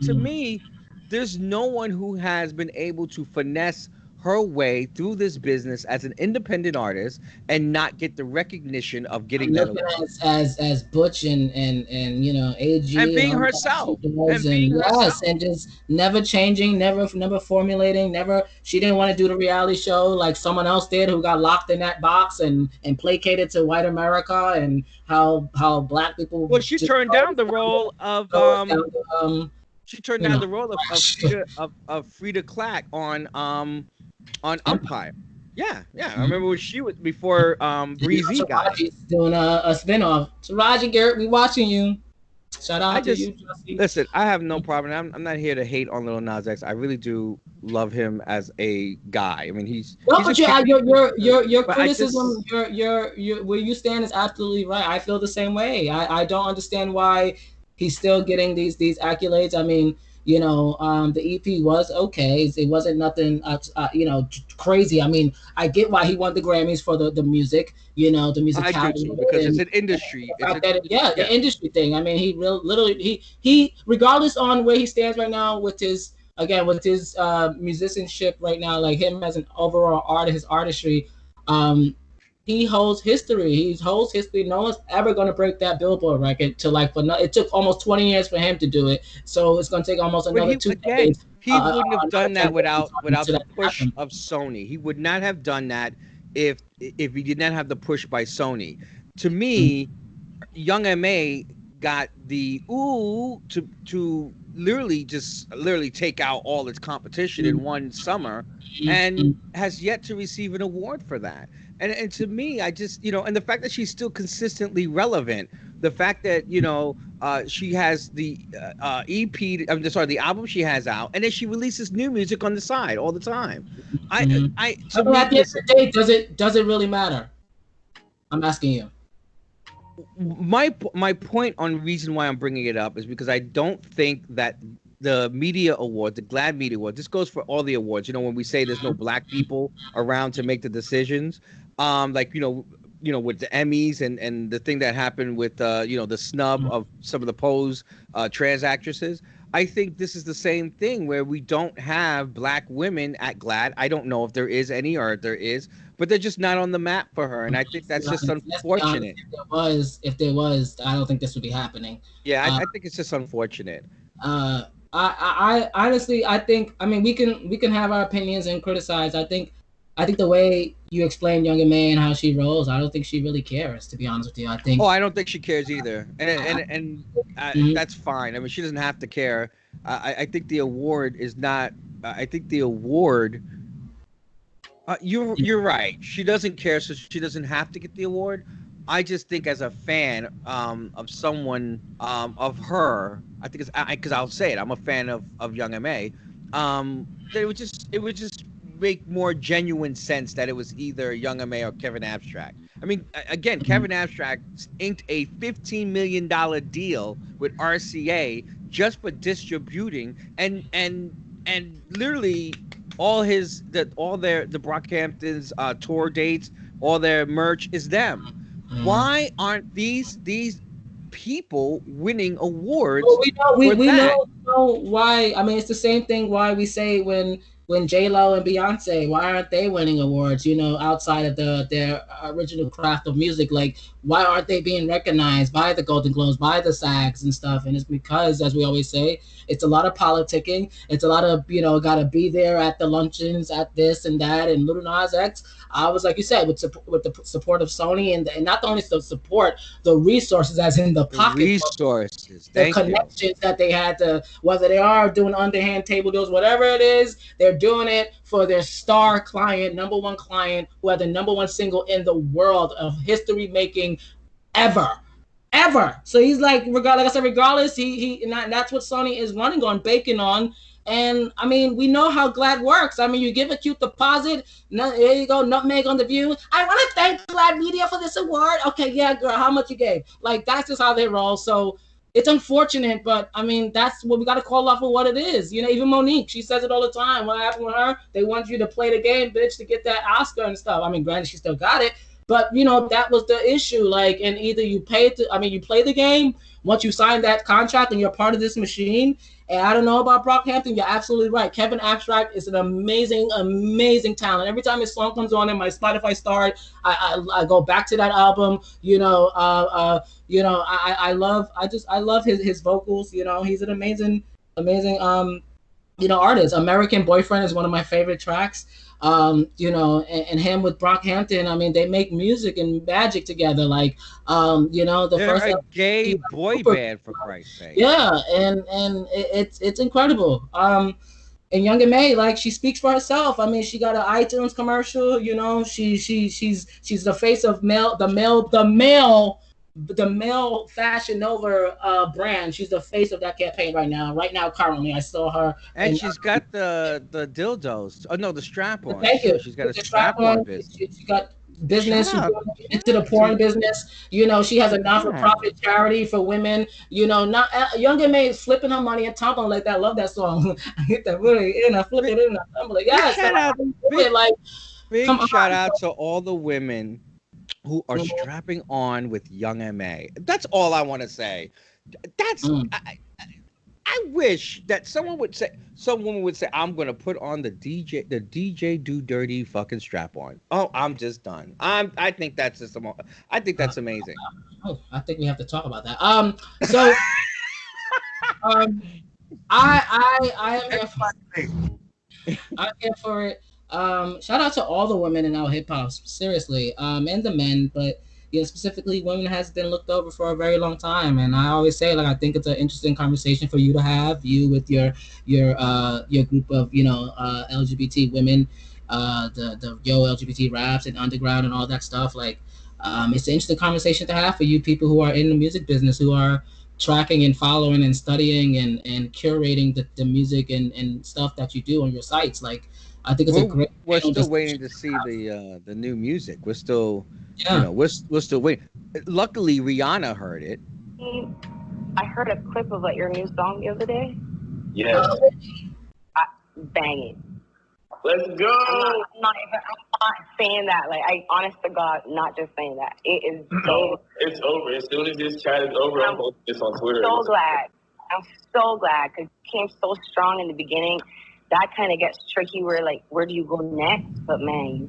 To me, there's no one who has been able to finesse her way through this business as an independent artist and not get the recognition of getting that as Butch and AG and being herself and just never changing, never formulating, she didn't want to do the reality show like someone else did who got locked in that box and placated to white America and how black people. Well, she turned down the role of she turned down the role of Frida Clack on Umpire. Yeah. I remember when she was before Breezy got it. Taraji's doing a spinoff. Taraji, Garrett, we watching you. Shout out to you, Jussie. Listen, I have no problem. I'm not here to hate on Lil Nas X. I really do love him as a guy. I mean, he's but your but criticism, your where you stand is absolutely right. I feel the same way. I don't understand why he's still getting these accolades. I mean, you know, the EP was okay. It wasn't nothing, you know, crazy. I mean, I get why he won the Grammys for the music, you know, the musicality. I do too, because it's an industry. The industry thing. I mean, he literally, he regardless on where he stands right now with his, again, with his musicianship right now, like him as an overall artist, his artistry, he holds history. He holds history. No one's ever going to break that Billboard record. It took almost 20 years for him to do it. So it's going to take almost another 2 decades. He wouldn't have done that without the push of Sony. He would not have done that if he did not have the push by Sony. To me, Young M.A. got the to literally take out all its competition in one summer, and has yet to receive an award for that. And to me, I just, you know, and the fact that she's still consistently relevant, the fact that, you know, she has the the album she has out, and then she releases new music on the side all the time. At the end of the day, does it really matter? I'm asking you. My point on reason why I'm bringing it up is because I don't think that the media award, the GLAAD Media Award, this goes for all the awards. You know, when we say there's no black people around to make the decisions, like, you know, with the Emmys and the thing that happened with, you know, the snub of some of the Pose trans actresses. I think this is the same thing where we don't have black women at GLAAD. I don't know if there is any or if there is, but they're just not on the map for her. And I think that's just unfortunate. If there was, I don't think this would be happening. Yeah, I think it's just unfortunate. I honestly, I think, I mean, we can have our opinions and criticize. I think the way you explain Young M.A. and how she rolls, I don't think she really cares, to be honest with you. I think. Oh, I don't think she cares either, and that's fine. I mean, she doesn't have to care. I think the award is not. I think the award. You're right. She doesn't care, so she doesn't have to get the award. I just think as a fan of someone of her, I think it's because I'll say it. I'm a fan of Young M.A. It would just make more genuine sense that it was either Young M.A. or Kevin Abstract. I mean, again, Kevin Abstract inked a $15 million deal with RCA just for distributing and literally all the Brockhampton's tour dates, all their merch is them. Why aren't these people winning awards? Well, we know why. I mean, it's the same thing why we say when J-Lo and Beyonce, why aren't they winning awards, you know, outside of their original craft of music? Like, why aren't they being recognized by the Golden Globes, by the SAGs and stuff? And it's because, as we always say, it's a lot of politicking. It's a lot of, you know, got to be there at the luncheons, at this and that. And Lil Nas X, I was, like you said, with the support of Sony and not only the support, the resources, as in the pocket. Resources. The connections that they had to, whether they are doing underhand table deals, whatever it is, they're doing it for their star client, number one client, who had the number one single in the world of history making ever. So he's like, regardless, he that's what Sony is running on, banking on. And I mean, we know how GLAAD works. I mean, you give a cute deposit. There you go, NutMeg on the View. I want to thank GLAAD Media for this award. Okay, yeah, girl, how much you gave? Like, that's just how they roll. So it's unfortunate, but I mean, that's what we got to call off for what it is. You know, even Monique, she says it all the time. What happened with her? They want you to play the game, bitch, to get that Oscar and stuff. I mean, granted, she still got it, but you know, that was the issue. Like, and either you play the game once you sign that contract and you're part of this machine. And I don't know about Brockhampton. You're absolutely right. Kevin Abstract is an amazing, amazing talent. Every time his song comes on in my Spotify start, I go back to that album. You know, I love his vocals. You know, he's an amazing, you know, artist. American Boyfriend is one of my favorite tracks. You know, and him with Brockhampton, I mean, they make music and magic together. Like, you know, They're a gay boy band, for Christ's sake. Yeah, and it's incredible. And Young M.A, like, she speaks for herself. I mean, she got an iTunes commercial. You know, she's the face of the male Fashion Nova brand. She's the face of that campaign right now. Currently, I saw her. And she's got the dildos. Oh no, the strap on. Thank you. She's got a strap on business. She got business. She's into the porn business. You know, she has a not-for-profit charity for women. You know, not Young M.A is flipping her money and tumbling like that. I love that song. I hit that really in. I flip it in. I tumble it. Yeah, Big shout out to all the women who are strapping on with Young M.A. That's all I want to say. That's I wish that some woman would say, I'm gonna put on the DJ do dirty fucking strap on. Oh, I'm just done. I think that's just I think that's amazing. Oh, I think we have to talk about that. So I am here for it. I'm here for it. Shout out to all the women in our hip hop, seriously, and the men, but specifically women has been looked over for a very long time. And I always say, like, I think it's an interesting conversation for you to have, you with your group of LGBT women, the LGBT raps and underground and all that stuff. Like, it's an interesting conversation to have for you people who are in the music business, who are tracking and following and studying and curating the music and stuff that you do on your sites. Like, I think it's we're still waiting to see the new music. We're still we're still waiting. Luckily, Rihanna heard it. I heard a clip of your new song the other day. Yes. Bang it. Let's go. I'm not saying that. Like, I honest to God, not just saying that. It is so. It's over. As soon as this chat is over, I'm posting this on Twitter. I'm so glad because it came so strong in the beginning. That kind of gets tricky where do you go next? But man,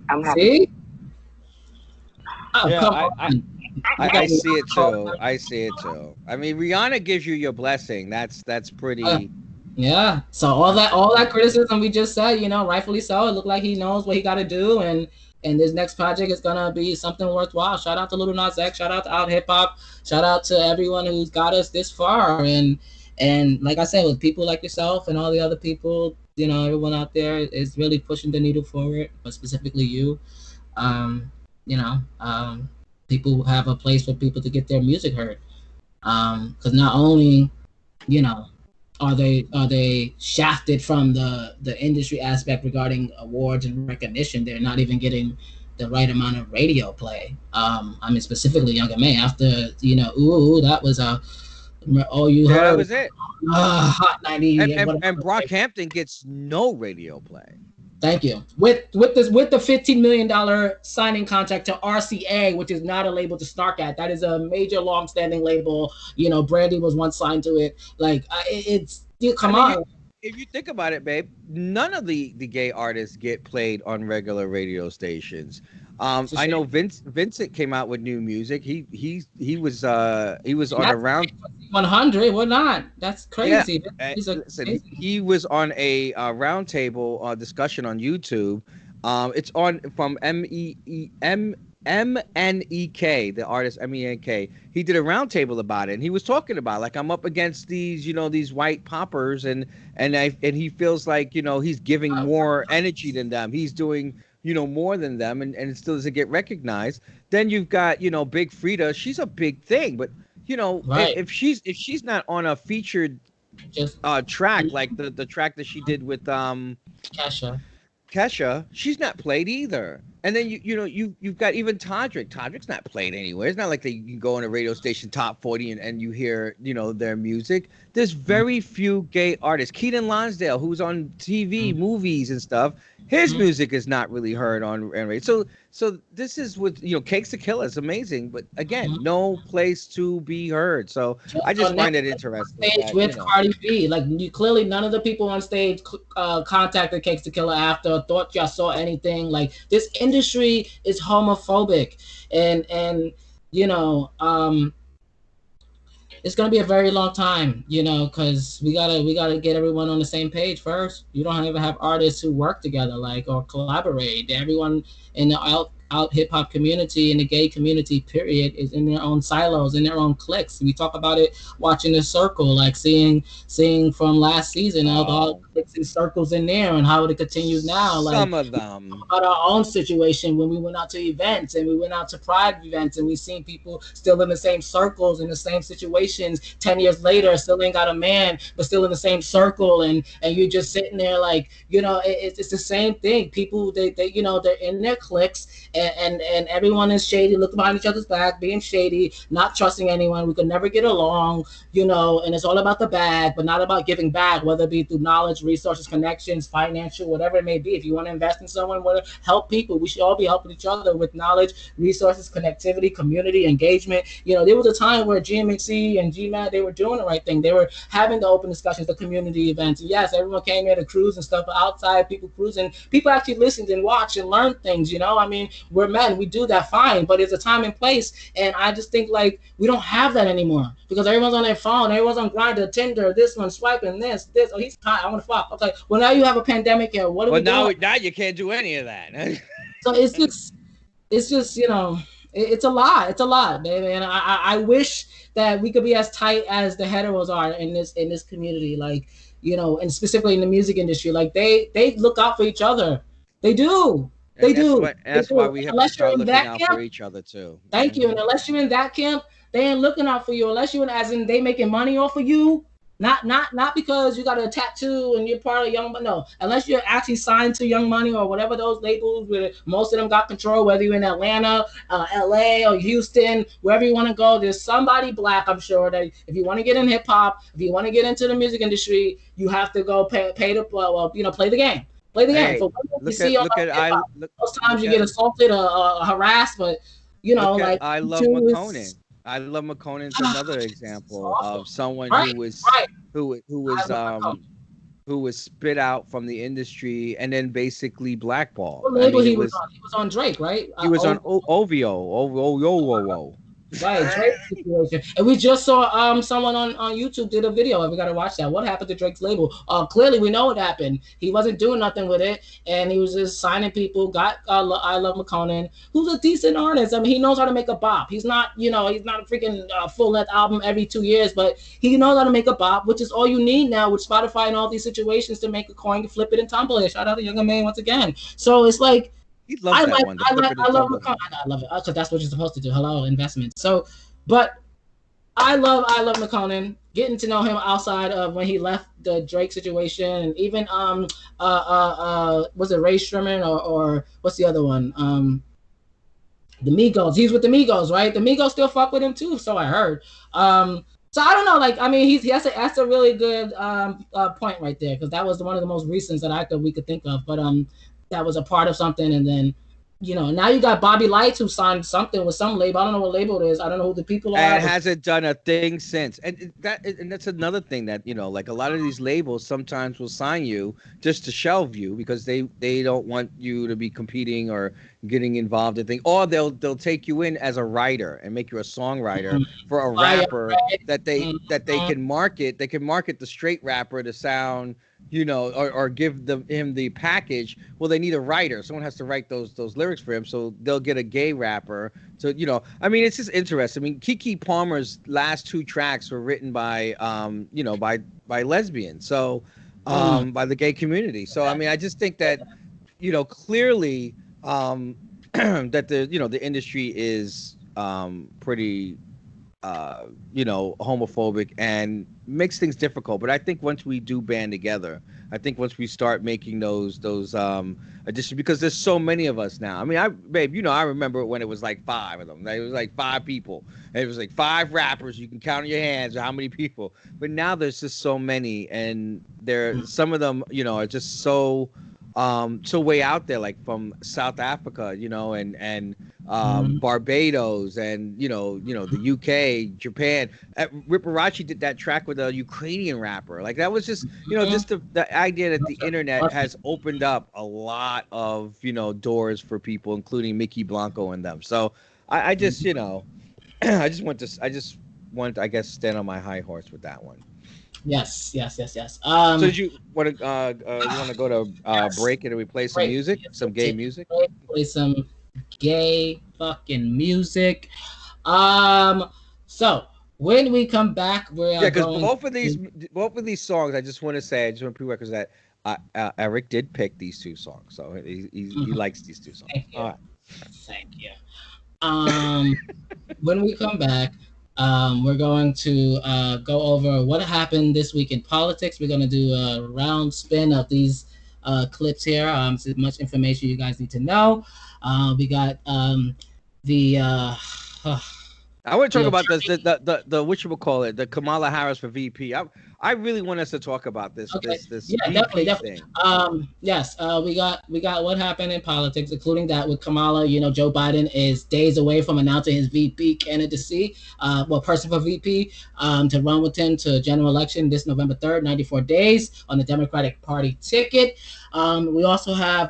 I'm happy. See? Oh, yeah, I see it too. I see it too. I mean, Rihanna gives you your blessing. That's pretty. Yeah. So all that criticism we just said, rightfully so. It looked like he knows what he got to do, and this next project is gonna be something worthwhile. Shout out to Lil Nas X. Shout out to Out Hip Hop. Shout out to everyone who's got us this far. And like I said, with people like yourself and all the other people, everyone out there is really pushing the needle forward, but specifically you. People have a place for people to get their music heard. Because not only, are they shafted from the industry aspect regarding awards and recognition, they're not even getting the right amount of radio play. Specifically Young M.A. after, that was a. Oh, you heard? That was it. Hot 90. And Brockhampton gets no radio play. Thank you. With the $15 million signing contract to RCA, which is not a label to snark at. That is a major, long-standing label. Brandy was once signed to it. Like, come on. If you think about it, babe, none of the gay artists get played on regular radio stations. I know Vincent came out with new music. He was on a round 100. We're not. That's crazy. Yeah. He was on a roundtable discussion on YouTube. It's on from MNEK, the artist MENK. He did a roundtable about it, and he was talking about, like, I'm up against these, these white poppers, and he feels like, he's giving more energy than them. He's doing, more than them, and it still doesn't get recognized. Then you've got, Big Frida. She's a big thing, but right. if she's not on a featured track, like the track that she did with Kesha, she's not played either. And then you've got even Todrick. Todrick's not played anywhere. It's not like you can go on a radio station top 40 and you hear their music. There's very few gay artists. Keaton Lonsdale, who's on TV, movies and stuff, his music is not really heard on radio. So this is with Cakes to Kill is amazing, but again, no place to be heard. So I just find it interesting. Stage with Cardi B, like, clearly none of the people on stage contacted Cakes to Kill after, thought y'all saw anything. Like, this industry is homophobic, and it's gonna be a very long time, because we gotta get everyone on the same page first. You don't even have artists who work together, like, or collaborate. Everyone in the out hip hop community and the gay community, period, is in their own silos, in their own cliques. We talk about it watching the circle, like seeing from last season, all the cliques and circles in there and how it continues now. Like some of them about our own situation when we went out to events and we went out to pride events and we seen people still in the same circles, in the same situations 10 years later, still ain't got a man, but still in the same circle, and you're just sitting there like, you know, it's the same thing. People, they you know, they're in their cliques, and everyone is shady, looking behind each other's back, being shady, not trusting anyone. We could never get along, you know, and it's all about the bag, but not about giving back, whether it be through knowledge, resources, connections, financial, whatever it may be. If you want to invest in someone, want to help people, we should all be helping each other with knowledge, resources, connectivity, community, engagement. You know, there was a time where GMXC and GMAD, they were doing the right thing. They were having the open discussions, the community events. And yes, everyone came here to cruise and stuff, but outside, people cruising, people actually listened and watched and learned things, you know? I mean, we're men, we do that fine, but there's a time and place, and I just think, like, we don't have that anymore because everyone's on their phone, everyone's on Grindr, Tinder, this one, swiping this, oh, he's hot, I want to fuck. Okay, well, now you have a pandemic here. What are we doing? Now you can't do any of that. So it's just, you know, it's a lot, baby. And I wish that we could be as tight as the heteros are in this community, like, you know, and specifically in the music industry. Like they look out for each other. They do. They do. That's why we have to start looking out for each other too. Thank you. And unless you're in that camp, they ain't looking out for you. Unless you're as in they making money off of you. Not because you got a tattoo and you're part of Young Money. No, unless you're actually signed to Young Money or whatever those labels where most of them got control, whether you're in Atlanta, LA, or Houston, wherever you want to go, there's somebody black, I'm sure, that if you want to get in hip hop, if you want to get into the music industry, you have to go pay to, you know, play the game. Play the game. So most times you get assaulted or harassed, but you know, like I love McConan. I love McConan's another example of someone who was spit out from the industry and then basically blackballed. What label he was on? He was on Drake, right? He was on OVO. Right, Drake situation. And we just saw someone on YouTube did a video, and we gotta watch that. What happened to Drake's label? Clearly we know what happened. He wasn't doing nothing with it, and he was just signing people. Got I Love McConan, who's a decent artist. I mean, he knows how to make a bop. He's not, you know, he's not a freaking full-length album every 2 years, but he knows how to make a bop, which is all you need now with Spotify and all these situations to make a coin, flip it, and tumble it. Shout out to Younger Man once again. So it's like, I love McConan. I love it because that's what you're supposed to do. Hello, investment. So, but I love McConan. Getting to know him outside of when he left the Drake situation, and even was it Ray Sherman or what's the other one? The Migos. He's with the Migos, right? The Migos still fuck with him too, so I heard. So I don't know. Like, I mean, that's a really good point right there, because that was one of the most recent that we could think of. But that was a part of something, and then, you know, now you got Bobby Lights who signed something with some label. I don't know what label it is. I don't know who the people are. And hasn't done a thing since. And that's another thing that, you know, like a lot of these labels sometimes will sign you just to shelve you because they don't want you to be competing or getting involved in things, or they'll take you in as a writer and make you a songwriter for a rapper that they can market. They can market the straight rapper to sound, you know, or give him the package. Well, they need a writer. Someone has to write those lyrics for him, so they'll get a gay rapper. So, you know, I mean, it's just interesting. I mean, Keke Palmer's last 2 tracks were written by, you know, by lesbians. So, by the gay community. So, I mean, I just think that, you know, clearly that the industry is pretty you know, homophobic and makes things difficult. But I think once we do band together, I think once we start making those additions, because there's so many of us now. I mean, babe, you know, I remember when it was like 5 of them. It was like 5 people. And it was like 5 rappers. You can count on your hands how many people. But now there's just so many, and some of them, you know, are just so way out there, like from South Africa, you know, and Barbados, and you know the UK, Japan. Riparachi did that track with a Ukrainian rapper. Like, that was just, you know, just the idea that the internet has opened up a lot of, you know, doors for people, including Mickey Blanco and them. So I just, you know, I just want to, I guess, stand on my high horse with that one. Yes. So did you want to go to break, and we play some music, some gay music? Play some gay fucking music. So when we come back, we're because going both of these songs, I just want to say, I just want to prerequisite that Eric did pick these two songs, so he likes these two songs. All right. Thank you. When we come back, we're going to go over what happened this week in politics. We're going to do a round spin of these clips here. So much information you guys need to know. We got the. I want to talk about this, the what you would call it, the Kamala Harris for VP. I really want us to talk about this. Okay. This Yeah, VP definitely. thing. Yes, we got what happened in politics, including that with Kamala. You know, Joe Biden is days away from announcing his VP candidacy, person for VP, to run with him to general election this November 3rd, 94 days on the Democratic Party ticket. We also have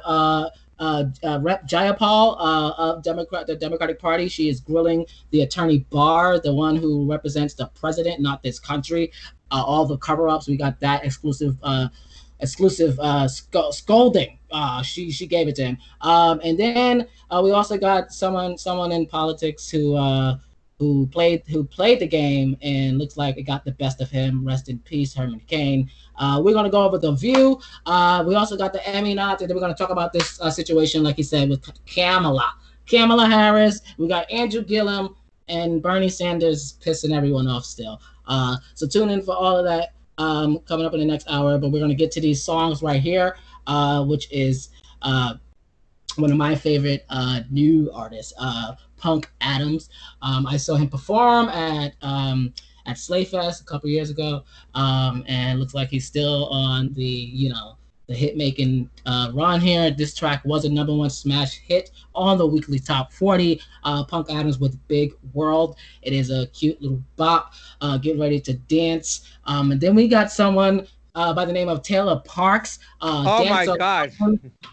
Rep. Jayapal of the Democratic Party. She is grilling the attorney Barr, the one who represents the president, not this country. All the cover-ups. We got that exclusive scolding. She gave it to him. And then we also got someone in politics who played the game and looks like it got the best of him. Rest in peace, Herman Cain. We're gonna go over The View. We also got the Emmy nods, and then we're gonna talk about this situation, like he said, with Kamala Harris. We got Andrew Gillum and Bernie Sanders pissing everyone off still. So tune in for all of that coming up in the next hour. But we're going to get to these songs right here, which is one of my favorite new artists, Punk Adams. I saw him perform at Slayfest a couple years ago, and looks like he's still on the hit making run here. This track was a #1 smash hit on the weekly top 40. Punk Adams with Big World. It is a cute little bop. Get ready to dance. And then we got someone by the name of Taylor Parks. Oh my God.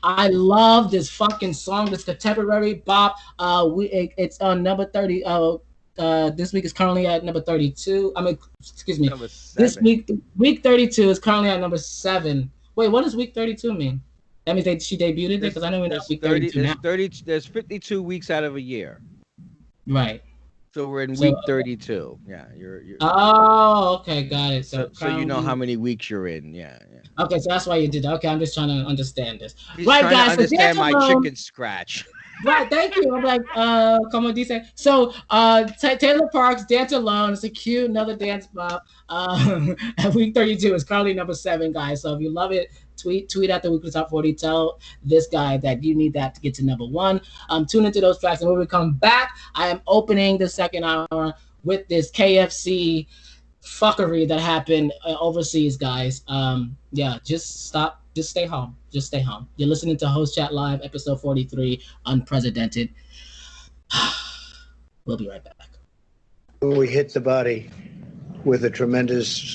I love this fucking song, this contemporary bop. It's on number 30. This week is currently at number 32. Excuse me. This week 32 is currently at number 7. Wait, what does week 32 mean? That means she debuted it? Because I know we're not week 32 now. There's 52 weeks out of a year. Right. So we're in week 32. Yeah, you're. Oh, okay, got it. So you know how many weeks you're in. Yeah. Okay, so that's why you did that. Okay, I'm just trying to understand this. He's right, trying guys. to understand my chicken scratch. Right, thank you. I'm like, come on, DC. So, Taylor Parks, Dance Alone. It's a cute, another dance bop. At week 32 is currently number 7, guys. So if you love it, tweet at the weekly top 40. Tell this guy that you need that to get to number 1. Tune into those tracks, and when we come back, I am opening the second hour with this KFC fuckery that happened overseas, guys. Just stay home. You're listening to Host Chat Live, episode 43, Unprecedented. We'll be right back. We hit the body with a tremendous,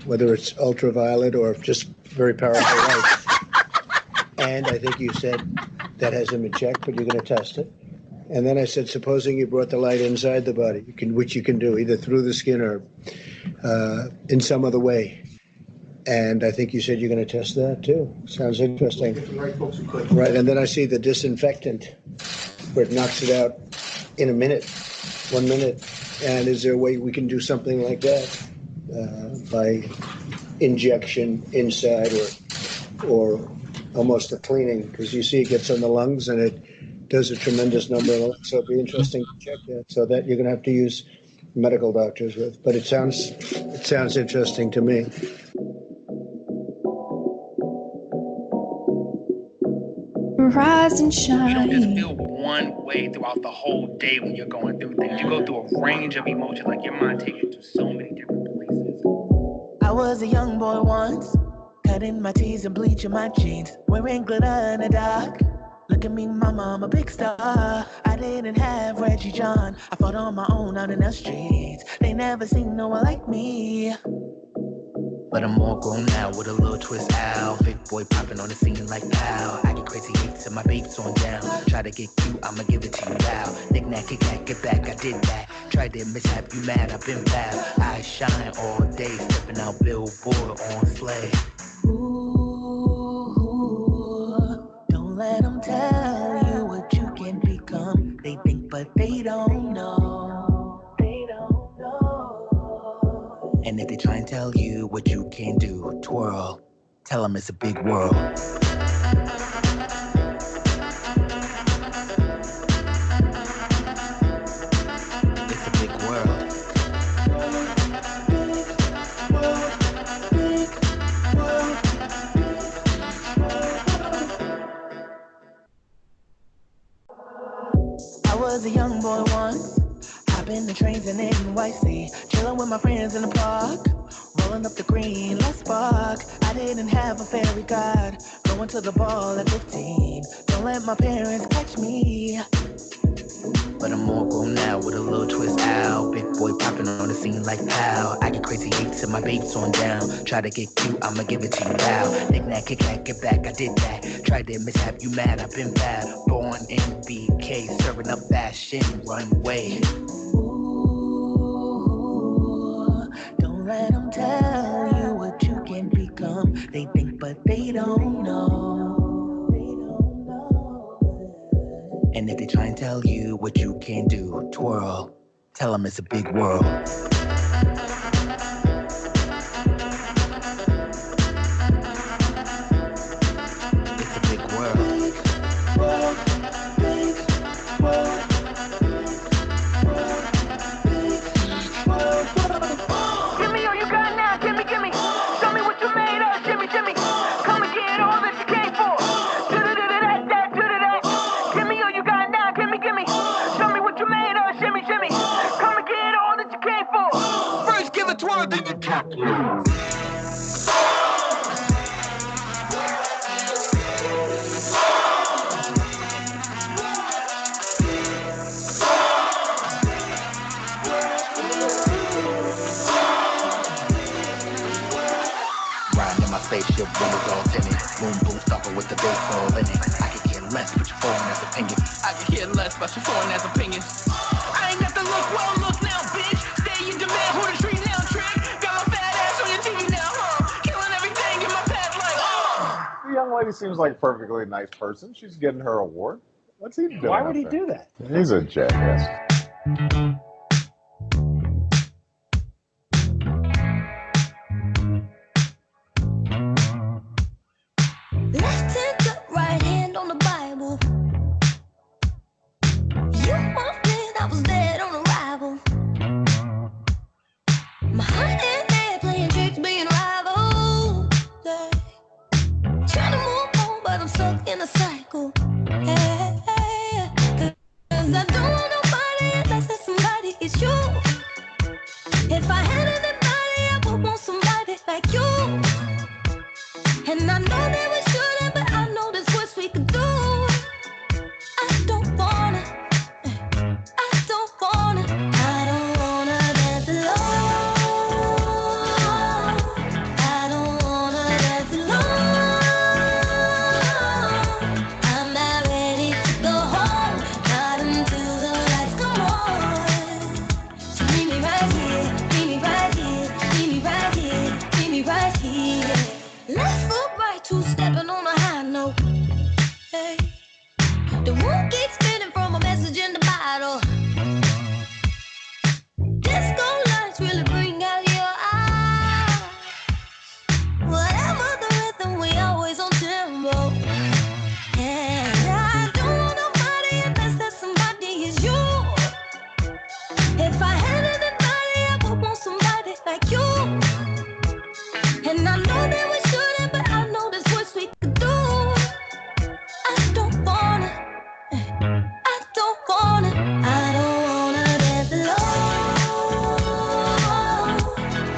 whether it's ultraviolet or just very powerful light. And I think you said that has him in check, but you're going to test it. And then I said, supposing you brought the light inside the body, which you can do either through the skin or in some other way. And I think you said you're going to test that too. Sounds interesting. Right, and then I see the disinfectant, where it knocks it out in 1 minute. And is there a way we can do something like that by injection inside or almost a cleaning? Because you see it gets on the lungs and it does a tremendous number of lungs. So it'd be interesting to check that. So that you're going to have to use medical doctors with. But it sounds interesting to me. Rise and shine. You don't just feel one way throughout the whole day when you're going through things. You go through a range of emotions, like your mind takes you to so many different places. I was a young boy once, cutting my teeth and bleaching my jeans, wearing glitter in the dark. Look at me, mama, I'm a big star. I didn't have Reggie John. I fought on my own out in the streets. They never seen no one like me. But I'm all grown now with a little twist out. Big boy popping on the scene like pow. I get crazy heat till my babe's on down. Try to get cute, I'ma give it to you now. Knick-knack, kick-knack, get back, I did that. Tried to mishap, you mad, I've been bad. I shine all day, stepping out billboard on Slay. Ooh, don't let them tell you what you can become. but they don't know. They don't know. And if they try and tell you what you can do, twirl. Tell them it's a big world. It's a big world. I was a young boy once, hopping the trains in NYC, chilling with my friends in the park, rolling up the green, let's spark. I didn't have a fairy god, going to the ball at 15. Don't let my parents catch me. But I'm all grown now with a little twist out. Big boy popping on the scene like pow. I get crazy hate till my babe's on down. Try to get cute, I'ma give it to you now. Knick-knack, kick-knack, get back, I did that. Tried to mishap, you mad, I've been bad. Born in BK, serving up fashion runway. Ooh, don't let them tell you what you can become. They think, but they don't know. And if they try and tell you what you can do, twirl. Tell them it's a big world. It's a big world. Give me all you got now, give me. Show me what you made of, Jimmy. Come and get all that you came for. Do-da-da-da-da-da. Give me all you got now, give me. Show me what you made of, Jimmy. Come and get all that you came for. First give a twirl, then you talk. Riding in my spaceship, windows all tinted. Boom, boom, stomper with the bass all in it. I could care less, but your foreign ass opinion. I could care less about your foreign ass opinions. I ain't got to look, well, look now, bitch. Stay in demand, who the street now, trick. Got my fat ass on your TV now, huh? Killing everything in my path like, The young lady seems like a perfectly nice person. She's getting her award. What's he doing? Why would he up there? do that? He's a jackass. Left hand up, right hand on the Bible. You walked in, I was dead on arrival. My heart and head playing tricks, being rival. Yeah. Trying to move on, but I'm stuck in a cycle. Yeah. Cause I don't want nobody unless it's somebody, it's you. If I had anybody, I would want somebody like you. And I know that we shouldn't, but I know there's what we could do. I don't wanna dance alone. I don't wanna dance alone. I'm not ready to go home, not until the lights come on. So meet me right here, meet me right here, meet me right here, meet me right here. Left foot right, two-stepping on a high note. Hey, the room keeps spinning from a message in the bottle. Disco lights really bring out your eyes. Whatever the rhythm, we always on tempo. And I don't want nobody unless that somebody is you. If I had anybody, I would want somebody like you. And I know that we shouldn't, but I know there's what we could do. I don't wanna dance alone.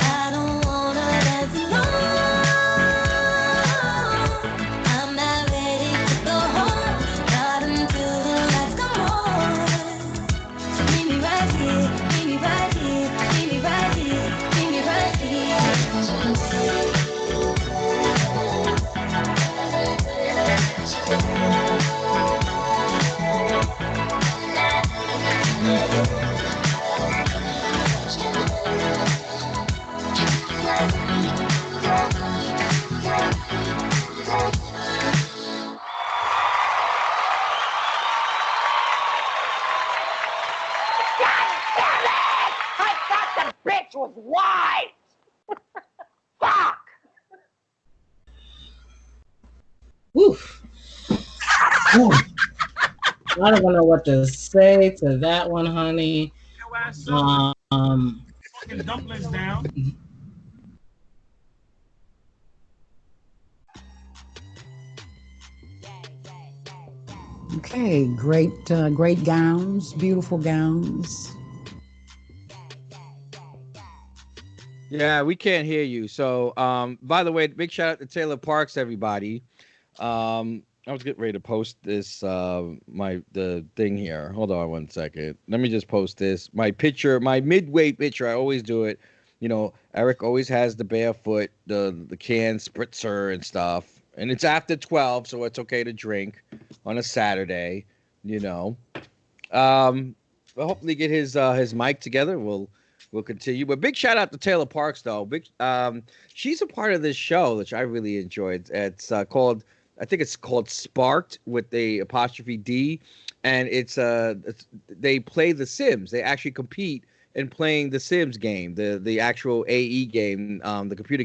I don't wanna dance alone. I'm not ready to go home, not until the lights come on. So meet me right here, meet me was wide. Fuck. Oof. I don't know what to say to that one, honey. Fucking dumplings down. Okay, great gowns, beautiful gowns. Yeah, we can't hear you. So, by the way, big shout out to Taylor Parks, everybody. I was getting ready to post this, the thing here. Hold on one second. Let me just post this. My picture, my midweight picture. I always do it. You know, Eric always has the barefoot, the can spritzer and stuff. And it's after 12, so it's okay to drink on a Saturday, you know. But hopefully get his mic together. We'll continue. But big shout out to Taylor Parks, though. She's a part of this show, which I really enjoyed. It's called, I think it's called Sparked with the apostrophe D, and it's they play The Sims. They actually compete in playing the Sims game, the actual AE game, the computer